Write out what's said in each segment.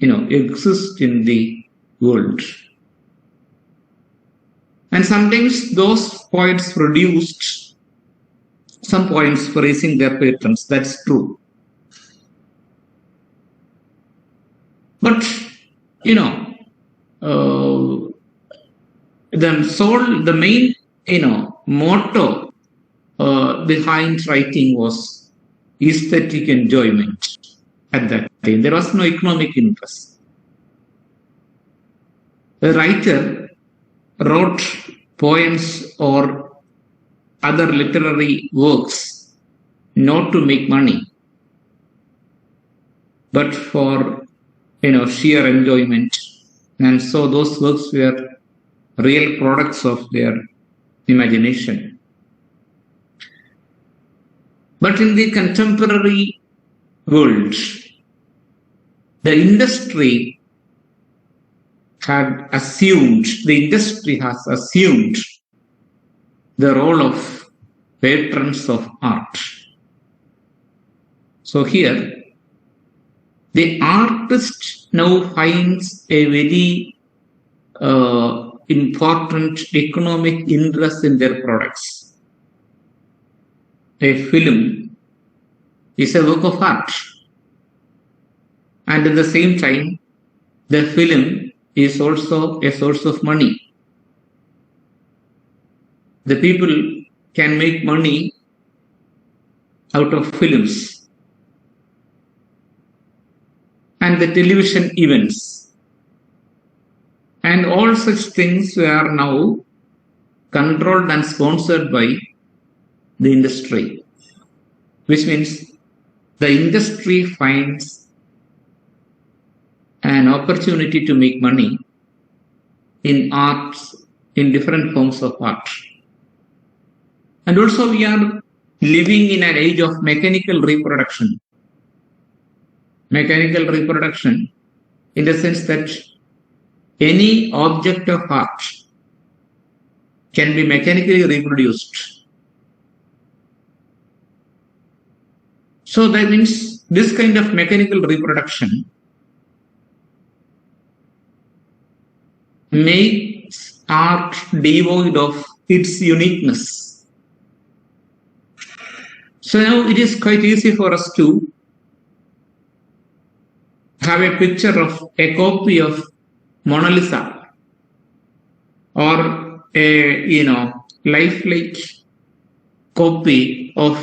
exist in the world. And sometimes those poets produced some poems praising their patrons. That's true. But, the main, motto behind writing was aesthetic enjoyment at that time. There was no economic interest. The writer wrote poems or other literary works not to make money, but for sheer enjoyment. And so those works were real products of their imagination. But in the contemporary world, the industry has assumed the role of patrons of art. So here, the artist now finds a very important economic interest in their products. A film is a work of art, and at the same time, the film is also a source of money. The people can make money out of films and the television events. And all such things are now controlled and sponsored by the industry, which means the industry finds an opportunity to make money in arts, in different forms of art. And also we are living in an age of mechanical reproduction. Mechanical reproduction in the sense that any object of art can be mechanically reproduced. So that means this kind of mechanical reproduction makes art devoid of its uniqueness. So now it is quite easy for us to have a picture of a copy of Mona Lisa or a lifelike copy of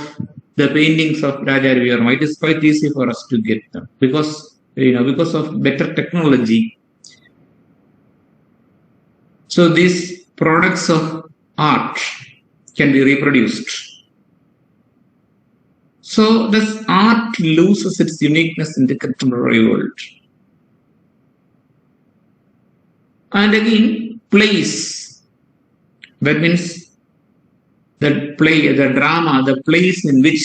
the paintings of Raja Ravi Verma. It is quite easy for us to get them because of better technology. So these products of art can be reproduced. So thus art loses its uniqueness in the contemporary world. And again, plays. That means the play, the drama, the plays in which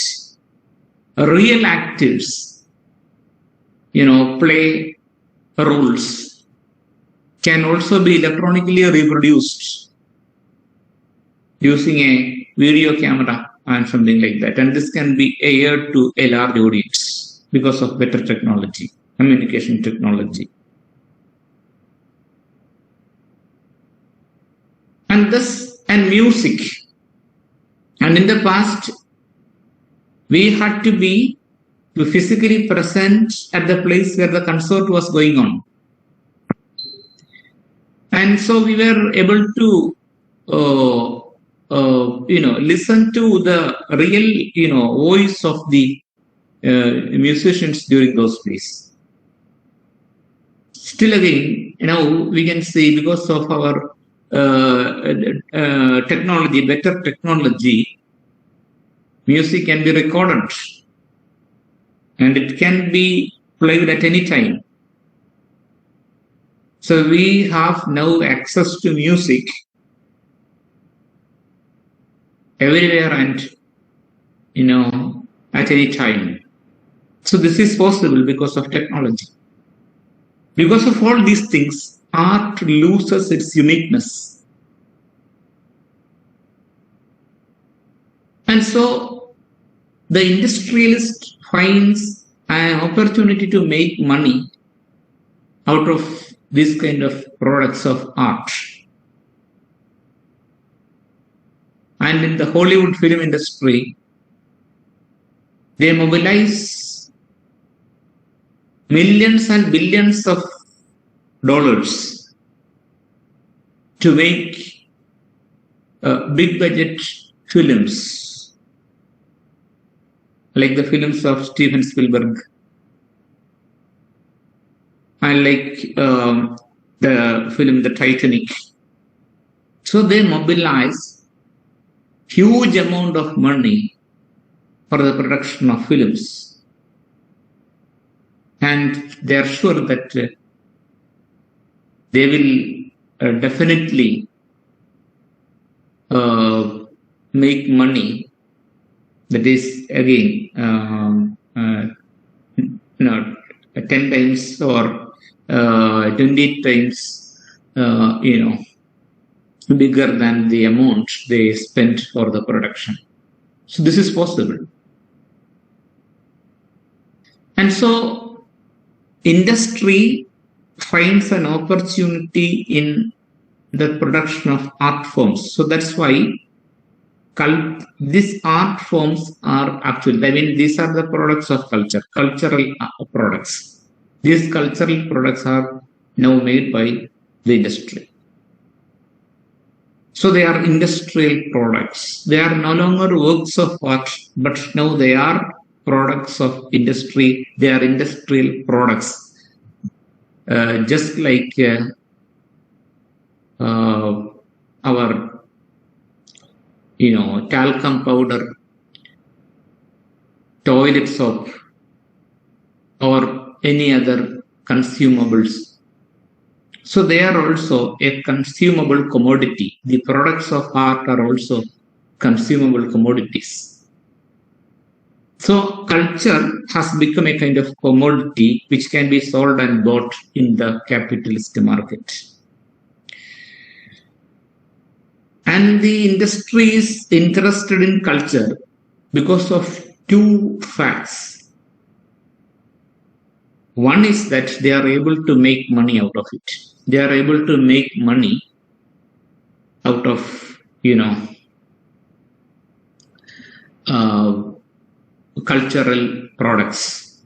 real actors, play roles can also be electronically reproduced using a video camera and something like that. And this can be aired to a large audience because of better technology, communication technology. And music. And in the past, we had to be physically present at the place where the concert was going on. And so we were able to listen to the real, voice of the musicians during those days. Still again, we can see because of our technology, better technology, music can be recorded and it can be played at any time. So we have now access to music everywhere and, at any time. So this is possible because of technology. Because of all these things, art loses its uniqueness. And so the industrialist finds an opportunity to make money out of these kind of products of art. And in the Hollywood film industry, they mobilize millions and billions of dollars to make big budget films, like the films of Steven Spielberg, and like the film The Titanic. So they mobilize huge amount of money for the production of films, and they are sure that they will definitely make money. That is again 10 times or 20 times bigger than the amount they spent for the production. So this is possible. And so industry finds an opportunity in the production of art forms. So that's why these art forms are actually, I mean, these are the products of culture, cultural products. These cultural products are now made by the industry. So they are industrial products. They are no longer works of art, but now they are products of industry. They are industrial products. Just like our talcum powder, toilet soap, or any other consumables. So they are also a consumable commodity. The products of art are also consumable commodities. So culture has become a kind of commodity which can be sold and bought in the capitalist market. And the industry is interested in culture because of two facts. One is that they are able to make money out of it. They are able to make money out of, cultural products.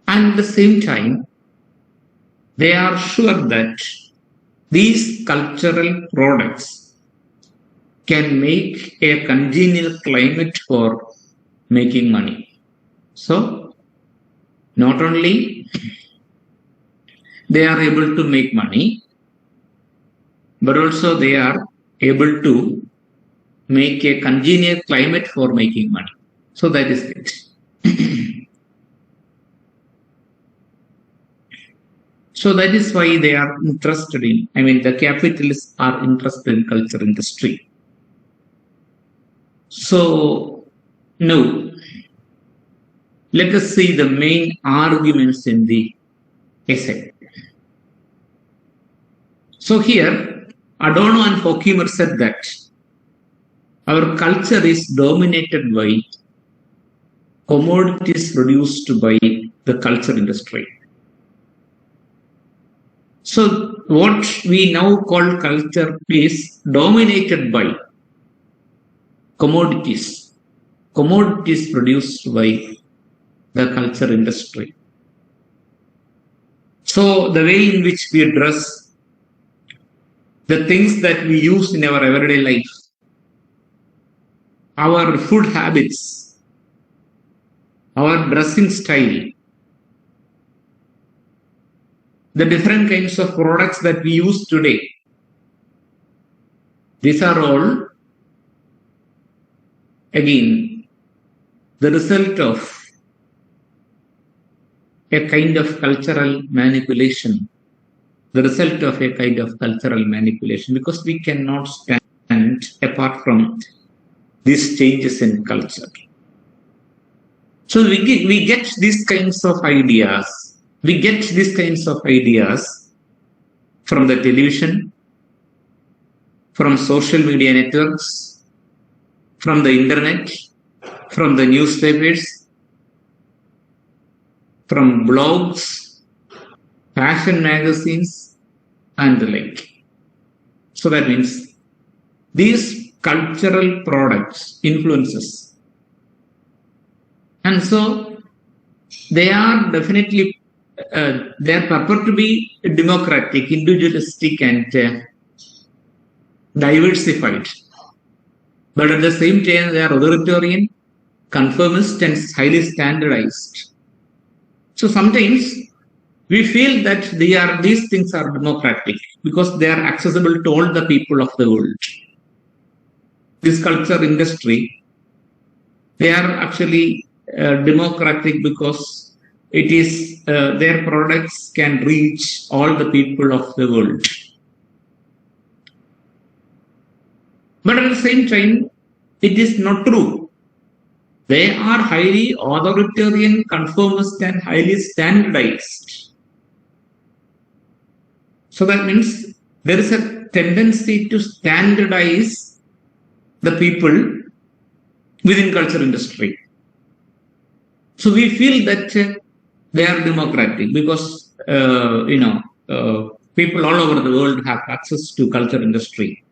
And at the same time, they are sure that these cultural products can make a congenial climate for making money. So, not only they are able to make money, but also they are able to make a congenial climate for making money. So that is it. So that is why they are interested in, the capitalists are interested in culture industry. So now, let us see the main arguments in the essay. So here, Adorno and Horkheimer said that our culture is dominated by commodities produced by the culture industry. So what we now call culture is dominated by commodities produced by the culture industry. So the way in which we dress, the things that we use in our everyday life, our food habits, our dressing style, the different kinds of products that we use today, these are all, again, the result of a kind of cultural manipulation. Because we cannot stand apart from these changes in culture. So we get these kinds of ideas. We get these kinds of ideas from the television, from social media networks, from the internet, from the newspapers, from blogs, fashion magazines, and the like. So that means these cultural products, influences. And so they are definitely, they are purport to be democratic, individualistic, and diversified. But at the same time, they are authoritarian, conformist, and highly standardized. So sometimes we feel that these things are democratic because they are accessible to all the people of the world. This culture industry, they are actually democratic because it is their products can reach all the people of the world. But at the same time, it is not true. They are highly authoritarian, conformist, and highly standardized. So that means there is a tendency to standardize the people within culture industry. So we feel that they are democratic because people all over the world have access to culture industry.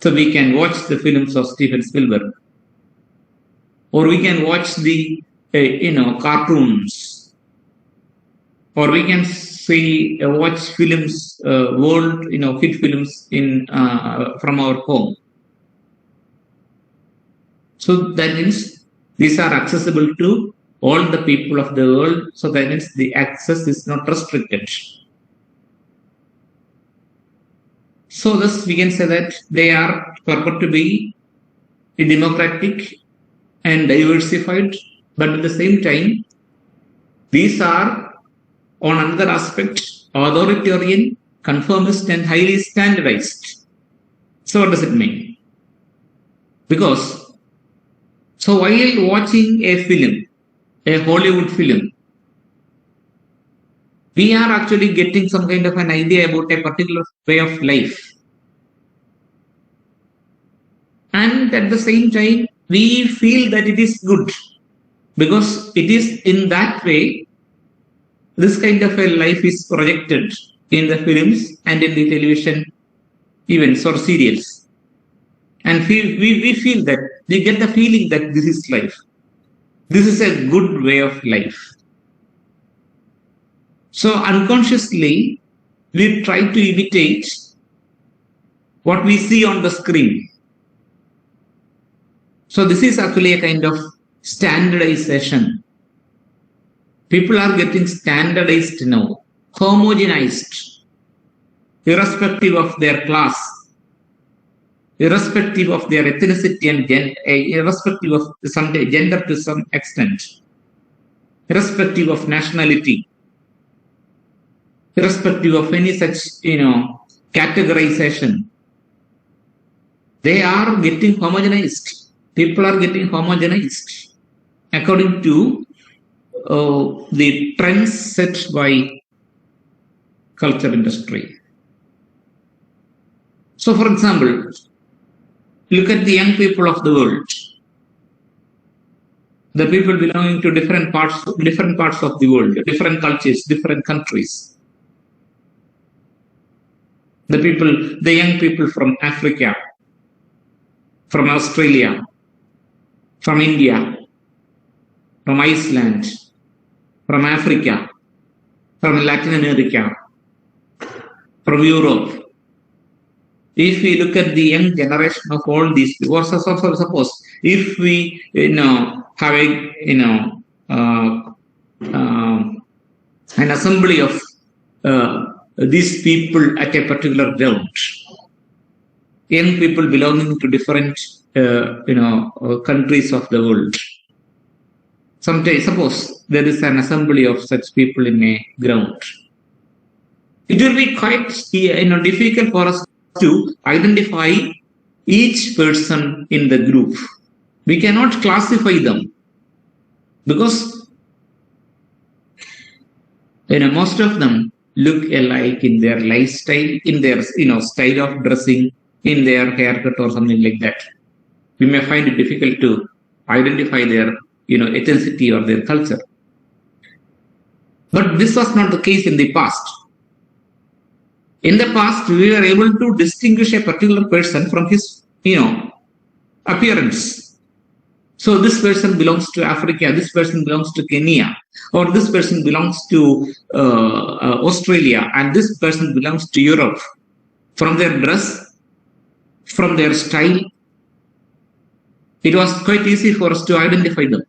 So we can watch the films of Steven Spielberg, or we can watch the cartoons, or we can watch films, hit films in from our home. So that means these are accessible to all the people of the world. So that means the access is not restricted. So thus we can say that they are purport to be democratic and diversified, but at the same time, these are on another aspect authoritarian, conformist, and highly standardized. So what does it mean? Because so while watching a film, a Hollywood film, we are actually getting some kind of an idea about a particular way of life. And at the same time, we feel that it is good because it is in that way this kind of a life is projected in the films and in the television events or serials. And we feel that, we get the feeling that this is life. This is a good way of life. So unconsciously, we try to imitate what we see on the screen. So this is actually a kind of standardization. People are getting standardized now, homogenized, irrespective of their class, irrespective of their ethnicity and gender, irrespective of some gender to some extent, irrespective of nationality, irrespective of any such categorization. They are getting homogenized. People are getting homogenized according to the trends set by culture industry. So, for example, look at the young people of the world, the people belonging to different parts of the world, different cultures, different countries. The young people from Africa, from Australia, from India, from Iceland, from Africa, from Latin America, from Europe. If we look at the young generation of all these, or suppose if we have an assembly of these people at a particular ground, young people belonging to different countries of the world. Suppose there is an assembly of such people in a ground. It will be quite difficult for us to identify each person in the group. We cannot classify them because most of them look alike in their lifestyle, in their style of dressing, in their haircut or something like that. We may find it difficult to identify their ethnicity or their culture. But this was not the case in the past. In the past, we were able to distinguish a particular person from his, appearance. So this person belongs to Africa, this person belongs to Kenya, or this person belongs to Australia, and this person belongs to Europe. From their dress, from their style, it was quite easy for us to identify them,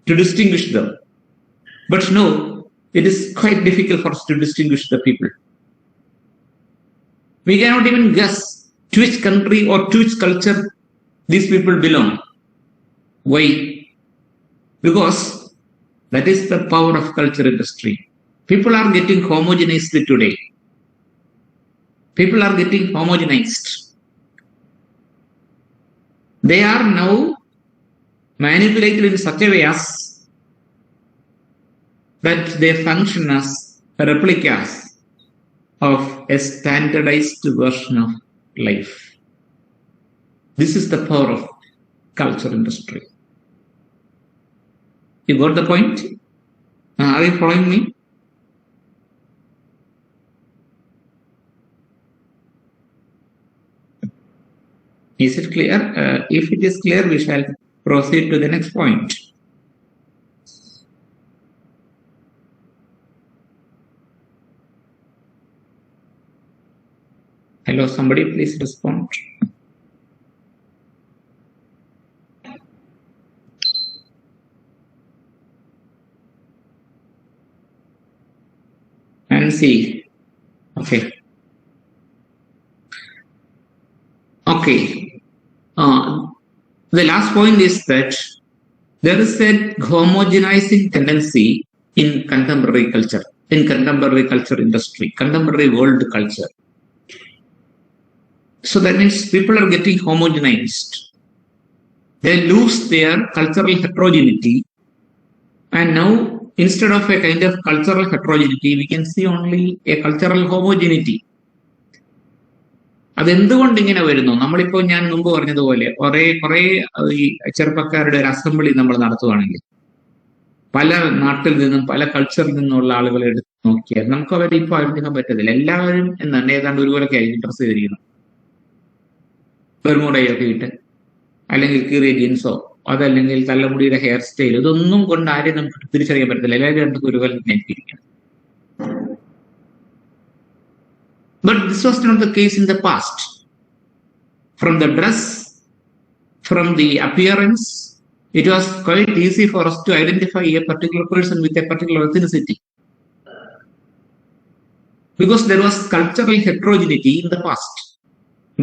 to distinguish them. But no, it is quite difficult for us to distinguish the people. We cannot even guess to which country or to which culture these people belong. Why? Because that is the power of culture industry. People are getting homogenized today. People are getting homogenized. They are now manipulated in such a way as that they function as replicas of a standardized version of life. This is the power of culture industry. You got the point? Are you following me? Is it clear? If it is clear, we shall proceed to the next point. Hello, somebody please respond. Nancy. Okay. Okay. The last point is that there is a homogenizing tendency in contemporary culture, industry, contemporary world culture. So that means people are getting homogenized. They lose their cultural heterogeneity, and now instead of a kind of cultural heterogeneity, we can see only a cultural homogeneity. അതെന്തുകൊണ്ട് ഇങ്ങനെ വരുന്നു? നമ്മളിപ്പോൾ ഞാൻ മുമ്പ് പറഞ്ഞതുപോലെ കുറെ ഈ ചെറുപ്പക്കാരുടെ ഒരു അസംബ്ലി നമ്മൾ നടത്തുവാണെങ്കിൽ പല നാട്ടിൽ നിന്നും പല കൾച്ചറിൽ നിന്നുള്ള ആളുകളെ എടുത്ത് നോക്കിയാൽ നമുക്ക് അവരെ ഇപ്പോൾ ഐഡന്റിഫിക്കാൻ പറ്റത്തില്ല. എല്ലാവരും എന്താണ് ഏതാണ്ട് ഒരുപോലൊക്കെ ആയിരിക്കും ഡ്രസ് ചെയ്തിരിക്കുന്നത്, ബെർമുഡയൊക്കെ ഇട്ട്, അല്ലെങ്കിൽ കീറിയ ജീൻസോ അതല്ലെങ്കിൽ തലമുടിയുടെ ഹെയർ സ്റ്റൈൽ, ഇതൊന്നും കൊണ്ട് ആരെയും നമുക്ക് തിരിച്ചറിയാൻ പറ്റത്തില്ല. എല്ലാവരും രണ്ടും ഒരുപോലെ തന്നെ ആയിരിക്കും. But this was not the case in the past. From the dress, from the appearance, it was quite easy for us to identify a particular person with a particular ethnicity. Because there was cultural heterogeneity in the past.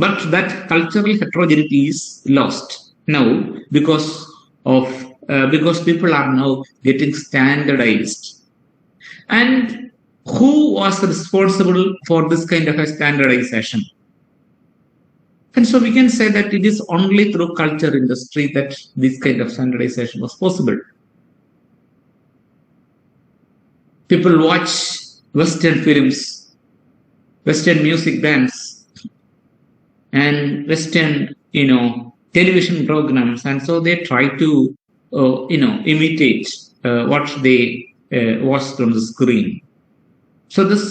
But that cultural heterogeneity is lost now because people are now getting standardized. And who was responsible for this kind of a standardization? And so we can say that it is only through culture industry that this kind of standardization was possible. People watch Western films, Western music bands, and Western, television programs, and so they try to, imitate what they watched on the screen. So this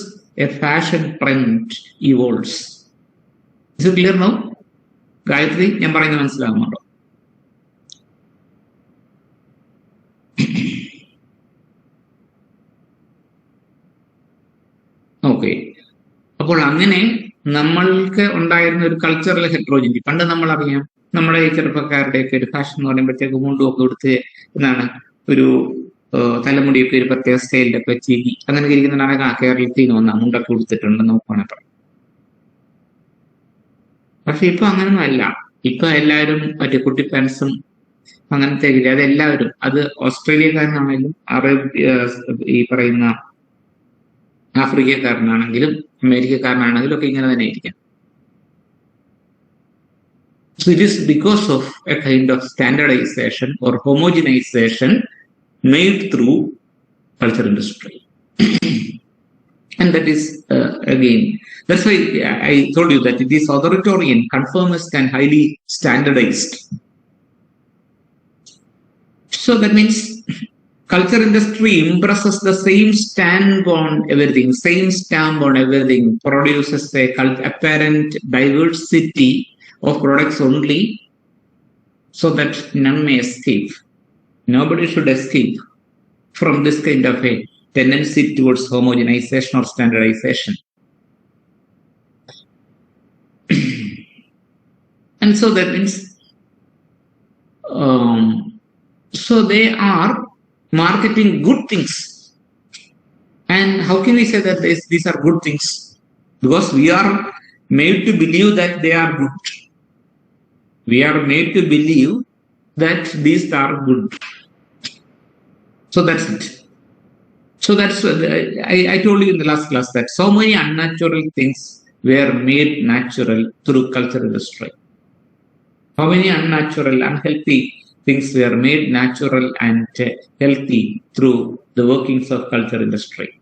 a fashion trend evolves. Is it clear now? Gayatri, ഞാൻ പറയുന്നത് മനസ്സിലാകുന്നുണ്ടോ? Okay. അപ്പോൾ അങ്ങനെ നമ്മൾക്ക് ഉണ്ടായിരുന്ന ഒരു cultural ഹെട്രോജിനിറ്റി, പണ്ട് നമ്മളറിയാം നമ്മുടെ ഈ ചെറുപ്പക്കാരുടെയൊക്കെ ഒരു ഫാഷൻ എന്ന് പറയുമ്പോഴത്തേക്ക് മുണ്ടുമൊക്കെ കൊടുത്ത് എന്താണ് ഒരു തലമുടിയൊക്കെ ഒരു പ്രത്യേക സ്റ്റൈലിലൊക്കെ ചീകി അങ്ങനെ ഇരിക്കുന്നതാണ് കേരളത്തിൽ നിന്ന് വന്ന മുണ്ടൊക്കെ കൊടുത്തിട്ടുണ്ടെന്ന് നോക്കുകയാണെങ്കിൽ പറയാം. പക്ഷെ ഇപ്പൊ അങ്ങനൊന്നും അല്ല. ഇപ്പൊ എല്ലാവരും മറ്റേ കുട്ടി പാൻസും അങ്ങനത്തെ അതെല്ലാവരും, അത് ഓസ്ട്രേലിയക്കാരനാണെങ്കിലും ഈ പറയുന്ന ആഫ്രിക്കക്കാരനാണെങ്കിലും അമേരിക്കക്കാരനാണെങ്കിലും ഒക്കെ ഇങ്ങനെ തന്നെ ഇരിക്കാം. So it is because of a kind of standardization or homogenization made through culture industry. And that is, again, that's why I told you that it is authoritarian, conformist and highly standardized. So that means culture industry impresses the same stamp on everything, produces a apparent diversity of products only so that none may escape. Nobody should escape from this kind of a tendency towards homogenization or standardization. And so that means, so they are marketing good things. And how can we say that these are good things? Because we are made to believe that they are good. We are made to believe that these are good. So that's it. So that's I told you in the last class that so many unnatural things were made natural through culture industry. How many unnatural, unhealthy things were made natural and healthy through the workings of culture industry.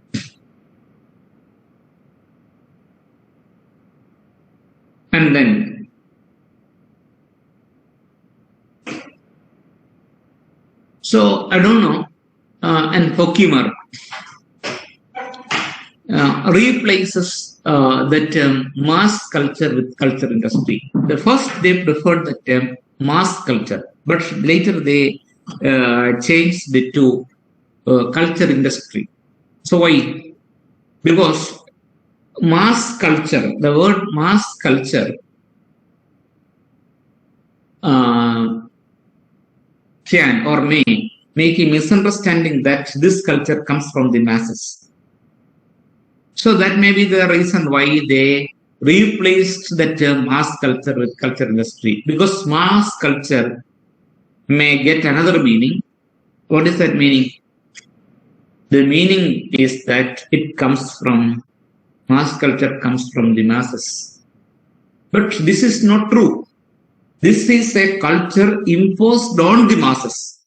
And then so I don't know, and Herkimer replaces the term mass culture with culture industry. The first they preferred the term mass culture, but later they changed it to culture industry. So why? Because mass culture, the word mass culture can or may make a misunderstanding that this culture comes from the masses. So that may be the reason why they replaced the term mass culture with culture industry, because mass culture may get another meaning. What is that meaning? The meaning is that it comes from, mass culture comes from the masses. But this is not true. This is a culture imposed on the masses.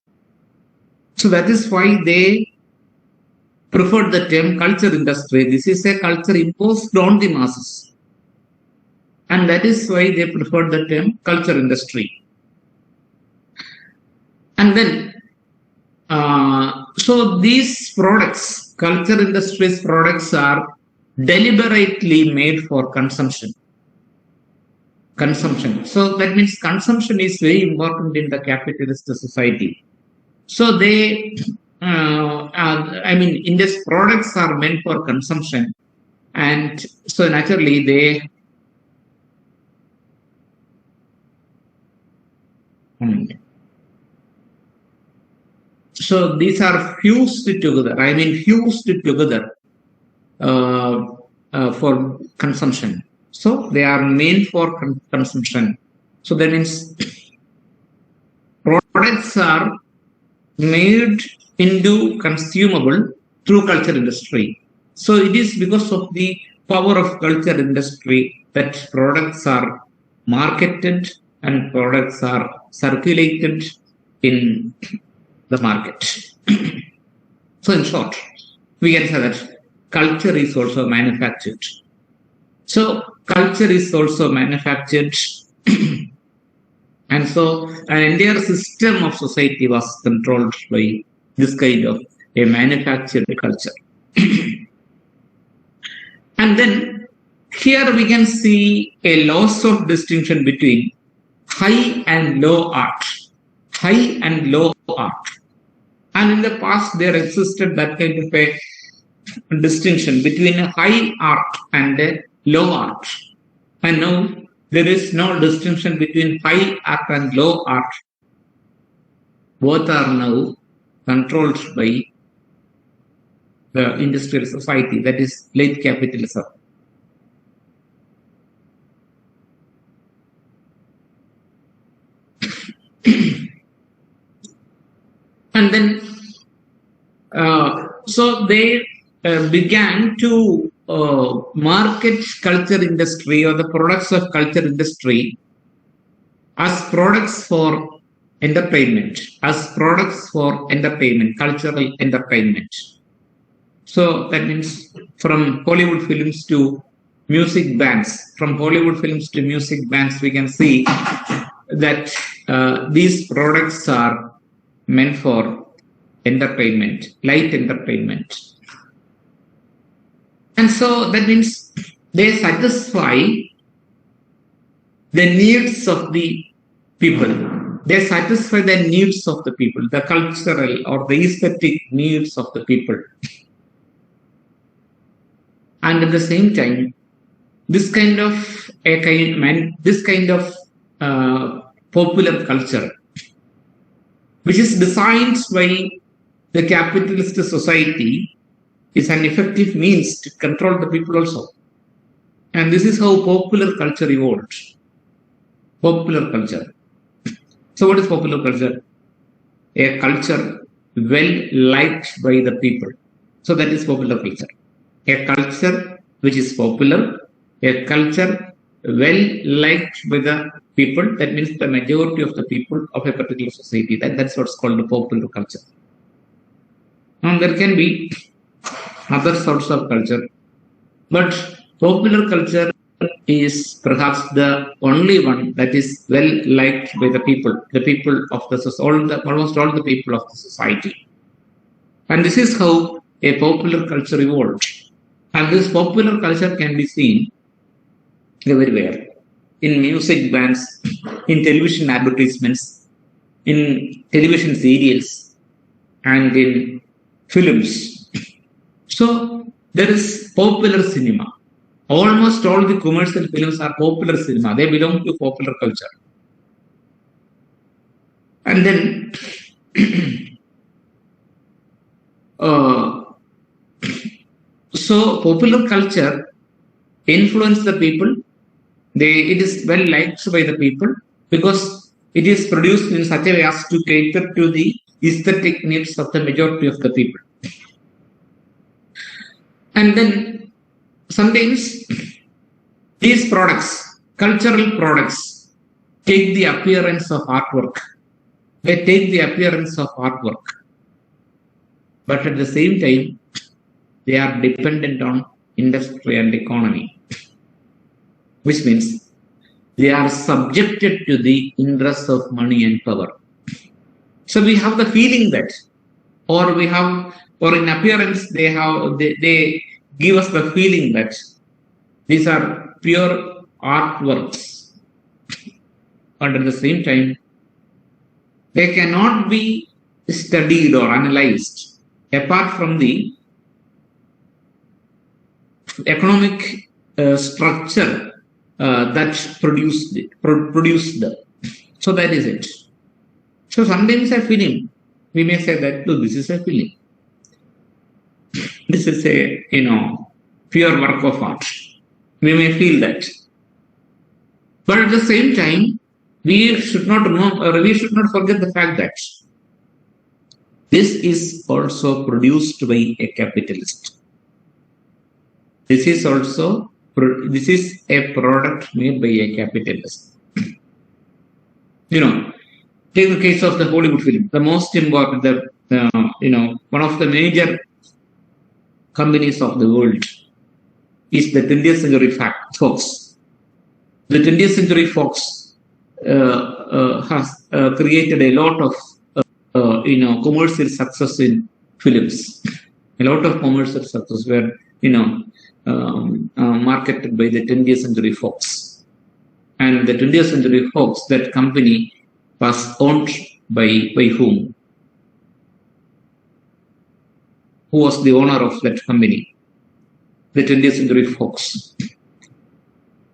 So that is why they preferred the term culture industry. This is a culture imposed on the masses. And that is why they preferred the term culture industry. And then, so these products, culture industry's products are deliberately made for consumption. So that means consumption is very important in the capitalist society. So they, India's products are meant for consumption, and so naturally they. So these are fused together. For consumption. So they are meant for consumption. So that means products are made into consumable through culture industry. So it is because of the power of culture industry that products are marketed and products are circulated in the market. So in short, we can say that culture is also manufactured. So culture is also manufactured. And so an entire system of society was controlled by this kind of a manufactured culture. And then here we can see a loss of distinction between high and low art. High and low art. And in the past there existed that kind of a distinction between a high art and a low art. And now there is no distinction between high art and low art. Both are now controlled by the industrial society, that is late capitalism. And then, so they began to market culture industry or the products of culture industry as products for entertainment, cultural entertainment. So that means from Hollywood films to music bands, we can see that these products are meant for entertainment, light entertainment. And so that means they satisfy the needs of the people. They satisfy the needs of the people, the cultural or the aesthetic needs of the people. And at the same time, this kind of popular culture, which is designed by the capitalist society, is an effective means to control the people also. And this is how popular culture evolved. Popular culture. So what is popular culture? A culture well liked by the people. So that is popular culture. A culture which is popular, a culture well liked by the people, that means the majority of the people of a particular society. That's what's called the popular culture. And there can be other sorts of culture, but popular culture is perhaps the only one that is well liked by the people of the almost all the people of the society. And this is how a popular culture evolved. And this popular culture can be seen everywhere, in music bands, in television advertisements, in television serials, and in films. So there is popular cinema. Almost all the commercial films are popular cinema. They belong to popular culture. And then so popular culture influences the people. It is well liked by the people because it is produced in such a way as to cater to the aesthetic needs of the majority of the people. And then sometimes these products, cultural products, take the appearance of artwork. They take the appearance of artwork. But at the same time, they are dependent on industry and economy, which means they are subjected to the interests of money and power. So we have the feeling that, or in appearance, they give us the feeling that these are pure artworks. But at the same time, they cannot be studied or analyzed apart from the economic structure that produced them. So that is it. So sometimes a film, we may say that this is a film. This is a pure work of art. We may feel that. But at the same time, we should not forget the fact that this is also produced by a capitalist. This is a product made by a capitalist. Take the case of the Hollywood film. The most important, one of the major companies of the world is the 20th Century Fox. The 20th Century Fox has created a lot of commercial success in films. A lot of commercial success were marketed by the 20th Century Fox. And the 20th Century Fox, that company, was owned by whom? Who was the owner of that company? The 20th Century Fox.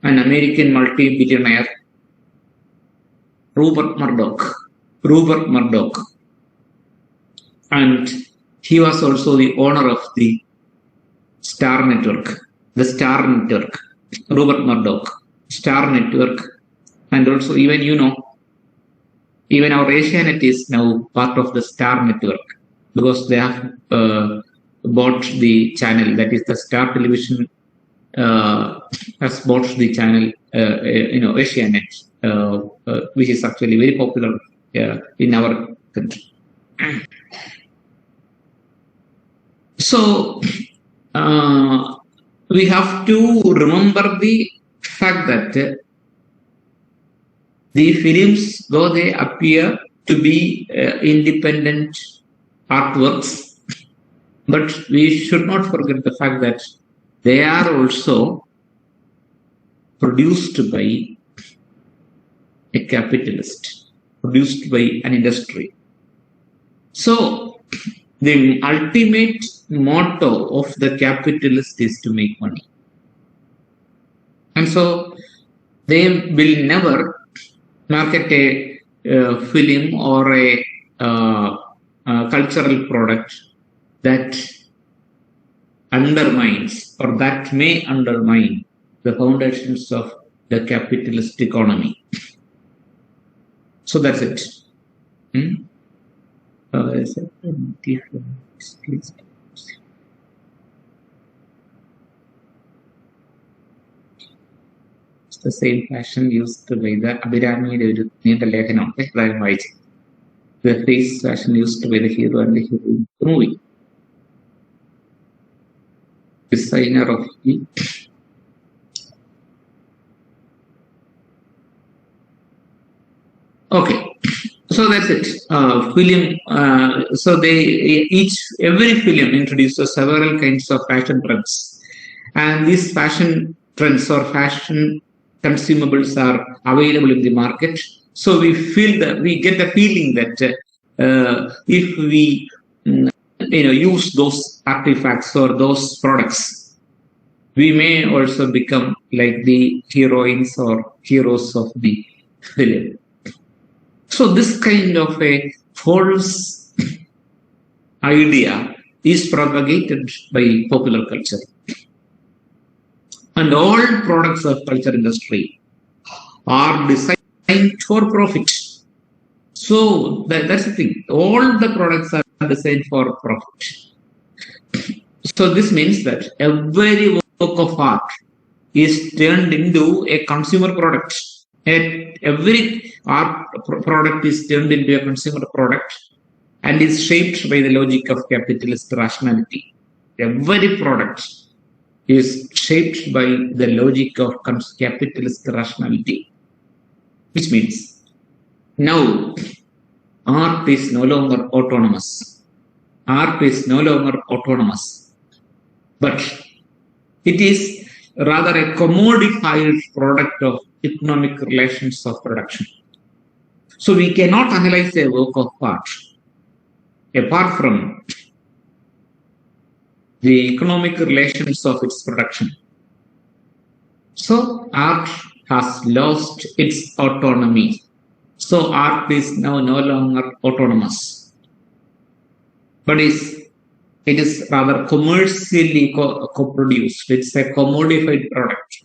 An American multi-billionaire, Rupert Murdoch. And he was also the owner of the Star Network. Rupert Murdoch, Star Network. And also even our Asianet is now part of the Star Network because they have bought the channel, that is the Star Television has bought the channel, Asianet, which is actually very popular in our country. So we have to remember the fact that the films, though they appear to be independent artworks, but we should not forget the fact that they are also produced by a capitalist, produced by an industry. So the ultimate motto of the capitalist is to make money. And so they will never market a film or a cultural product that undermines or that may undermine the foundations of the capitalist economy. So that's it. It's the same fashion used by the Abhirami near the Lebanon. The face fashion used by the hero and the heroine movie. Designer of the okay, so that's it. Film. So every film introduces several kinds of fashion trends, and these fashion trends or fashion consumables are available in the market. So we get the feeling that if we use those artifacts or those products, we may also become like the heroines or heroes of the film. So this kind of a false idea is propagated by popular culture. And all products of culture industry are designed for profit. So that's the thing. All the products are designed for profit. So this means that every work of art is turned into a consumer product. Every art product is turned into a consumer product and is shaped by the logic of capitalist rationality. Every product is shaped by the logic of capitalist rationality, which means now art is no longer autonomous. Art is no longer autonomous, but it is rather a commodified product of economic relations of production. So we cannot analyze a work of art apart from the economic relations of its production. So art has lost its autonomy. So art is now no longer autonomous, but it is rather commercially co-produced. It's a commodified product.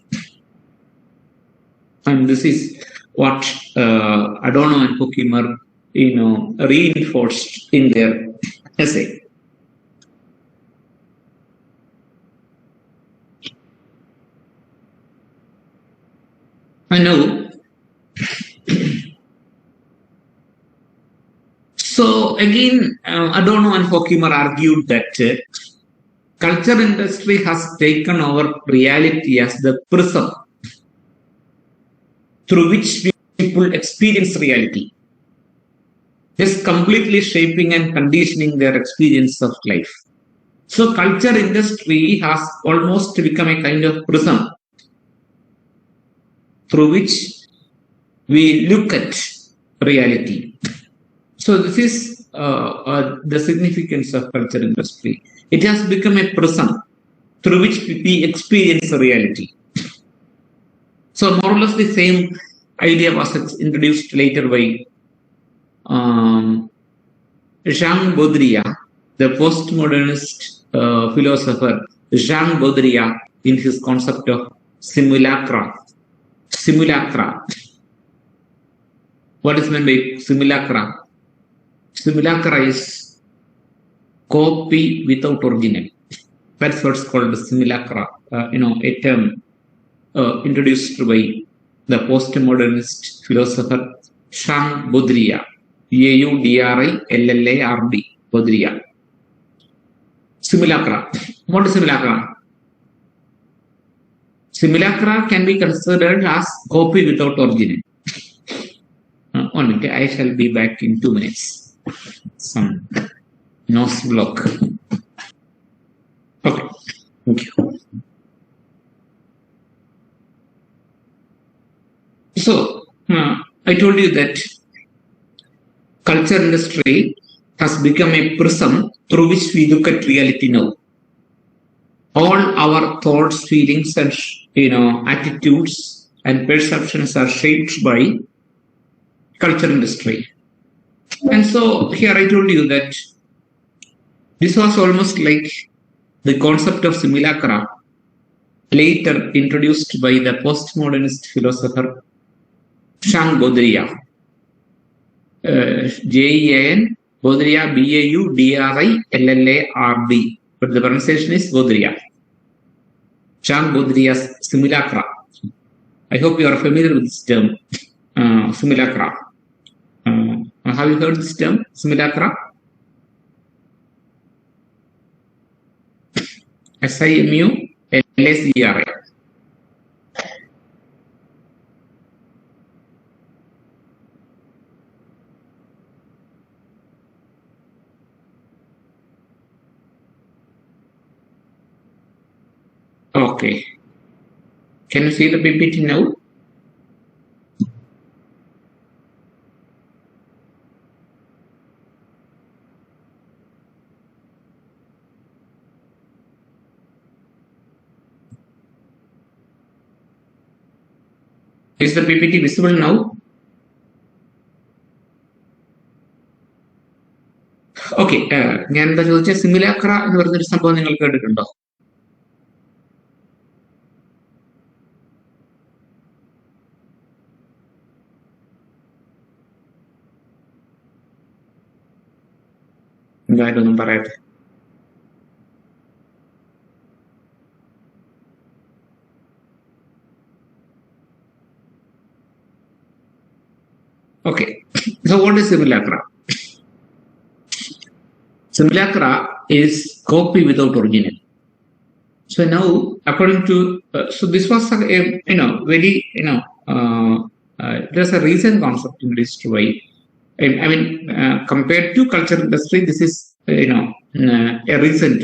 And this is what Adorno and Herkomer, reinforced in their essay. I know. So again, Adorno and Herkomer argued that culture industry has taken over reality as the prism through which people experience reality, just completely shaping and conditioning their experience of life. So culture industry has almost become a kind of prism through which we look at reality. So this is the significance of culture industry. It has become a prism through which we experience reality. So more or less the same idea was introduced later by Jean Baudrillard, the postmodernist philosopher Jean Baudrillard, in his concept of simulacra. Simulacra. What is meant by simulacra? Simulacra is copy without original. That's what's called simulacra. A term introduced by the postmodernist philosopher Jean Baudrillard. Baudrillard. Baudrillard. Simulacra. What is simulacra? Simulacra can be considered as copy without original. 1 minute, I shall be back in 2 minutes. Nose block. Okay, thank you. So, I told you that culture industry has become a prism through which we look at reality now. All our thoughts, feelings, and attitudes and perceptions are shaped by culture industry. And so here I told you that this was almost like the concept of simulacra, later introduced by the postmodernist philosopher Jean Baudrillard. Jan Baudrillard, Baudrillard, but the pronunciation is Baudrillard. Jean Baudrillard's simulacra. I hope you are familiar with this term, simulacra. Have you heard this term, simulacra? SIMULACRA. Okay. Can you see the PPT now? Is the PPT visible now? Okay. ഞാൻ എന്താ ചോദിച്ചാൽ സിമുലാക്ര എന്ന് പറഞ്ഞൊരു സംഭവം നിങ്ങൾ കേട്ടിട്ടുണ്ടോ? എന്തായാലും പറയട്ടെ. Okay. So what is simulacra? Simulacra is copy without original. So now, according to so this was a very there's a recent concept in this way. I mean, compared to culture industry, this is a recent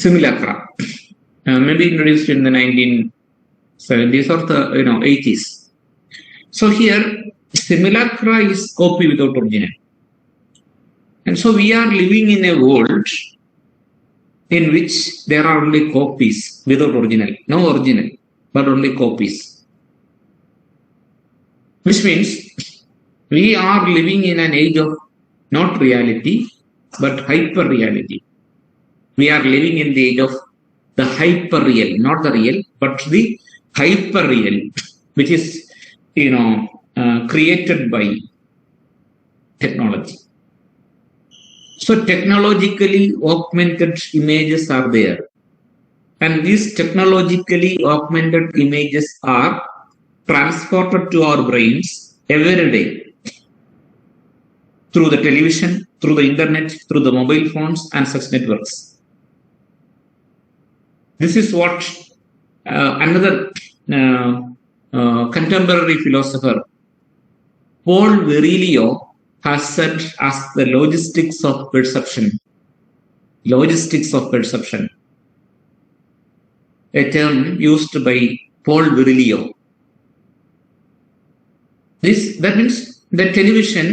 simulacra, maybe introduced in the 1970s or the 80s. So here, simulacra is copy without original. And so we are living in a world in which there are only copies without original. No original, but only copies. Which means we are living in an age of not reality, but hyper reality. We are living in the age of the hyper real, not the real, but the hyper real, which is created by technology. So technologically augmented images are there, and these technologically augmented images are transported to our brains every day through the television, through the internet, through the mobile phones and such networks. This is what another contemporary philosopher, Paul Virilio, has said as the logistics of perception. Logistics of perception, a term used by Paul Virilio. That means the television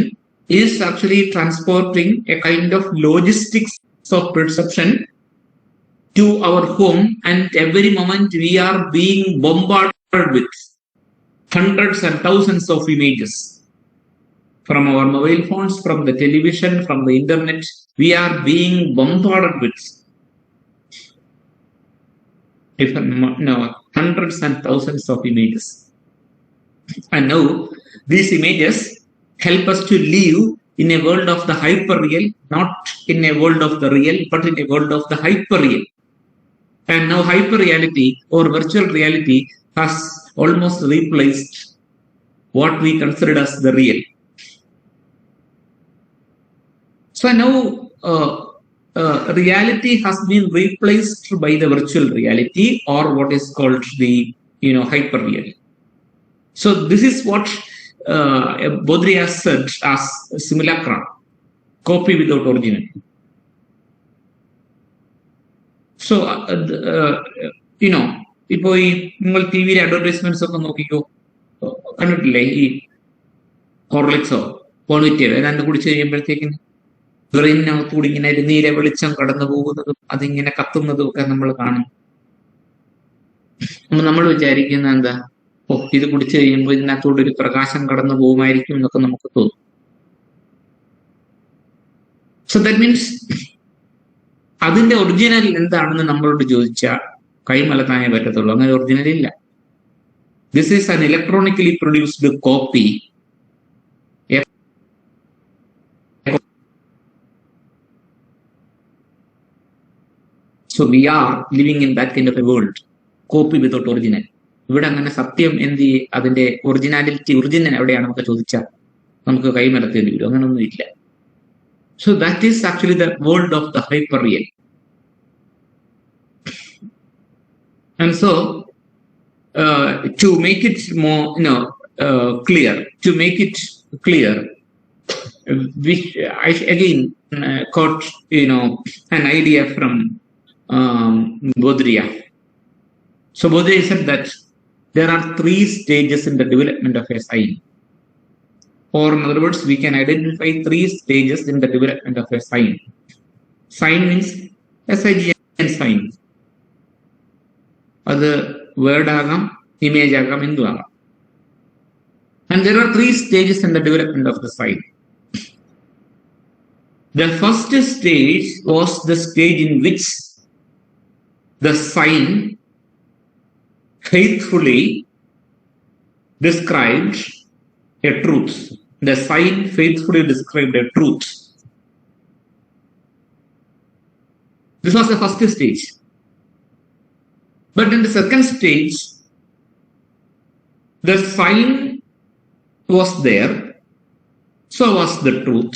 is actually transporting a kind of logistics of perception to our home, and every moment we are being bombarded with hundreds and thousands of images from our mobile phones, from the television, from the internet. We are being bombarded with hundreds and thousands of images. And now these images help us to live in a world of the hyper-real, not in a world of the real, but in a world of the hyper-real. And now hyper-reality or virtual reality has almost replaced what we considered as the real. So now reality has been replaced by the virtual reality, or what is called the hyper-real. So this is what Baudrillard said as simulacra, copy without original. So, ഇപ്പോൾ ഈ നിങ്ങൾ T വിയിലെ advertisements ഒക്കെ നോക്കിക്കോ, കണ്ടിട്ടില്ലേ? ഈ ഹോർലിക്സോ ബോൺവിറ്റയോ ഏതാണ്ട് കുടിച്ചു കഴിയുമ്പോഴത്തേക്കിന് ബ്രെയിനകത്തൂടി ഇങ്ങനെ നീല വെളിച്ചം കടന്നു പോകുന്നതും അതിങ്ങനെ കത്തുന്നതും ഒക്കെ നമ്മൾ കാണും. നമ്മൾ വിചാരിക്കുന്ന എന്താ, ഇത് കുടിച്ചു കഴിയുമ്പോൾ ഇതിനകത്തൂടെ ഒരു പ്രകാശം കടന്നു പോകുമായിരിക്കും എന്നൊക്കെ നമുക്ക് തോന്നും. സോ ദാറ്റ് മീൻസ് അതിന്റെ ഒറിജിനൽ എന്താണെന്ന് നമ്മളോട് ചോദിച്ചാൽ കൈമലത്താനേ പറ്റത്തുള്ളൂ. അങ്ങനെ ഒറിജിനൽ ഇല്ല. This is an electronically produced copy. So we are living in that kind of a world. Copy without original. ഇവിടെ അങ്ങനെ സത്യം അതിന്റെ ഒറിജിനൽ എവിടെയാണ് നമുക്ക് ചോദിച്ചാൽ നമുക്ക് കൈമലത്തേണ്ടി വരും. അങ്ങനൊന്നും ഇല്ല. So that is actually the world of the hyperreal. And so to make it more clear, I again got an idea from Baudrillard. So Baudrillard said that there are 3 stages in the development of a sign. Or in other words, we can identify 3 stages in the development of a sign. Sign means SIGN sign. അത് word ആകാം, image ആകാം, എന്തും ആകാം. And there are 3 stages in the development of the sign. The first stage was the stage in which the sign faithfully described a truth. The sign faithfully described a truth. This was the first stage. But in the second stage, the sign was there, so was the truth.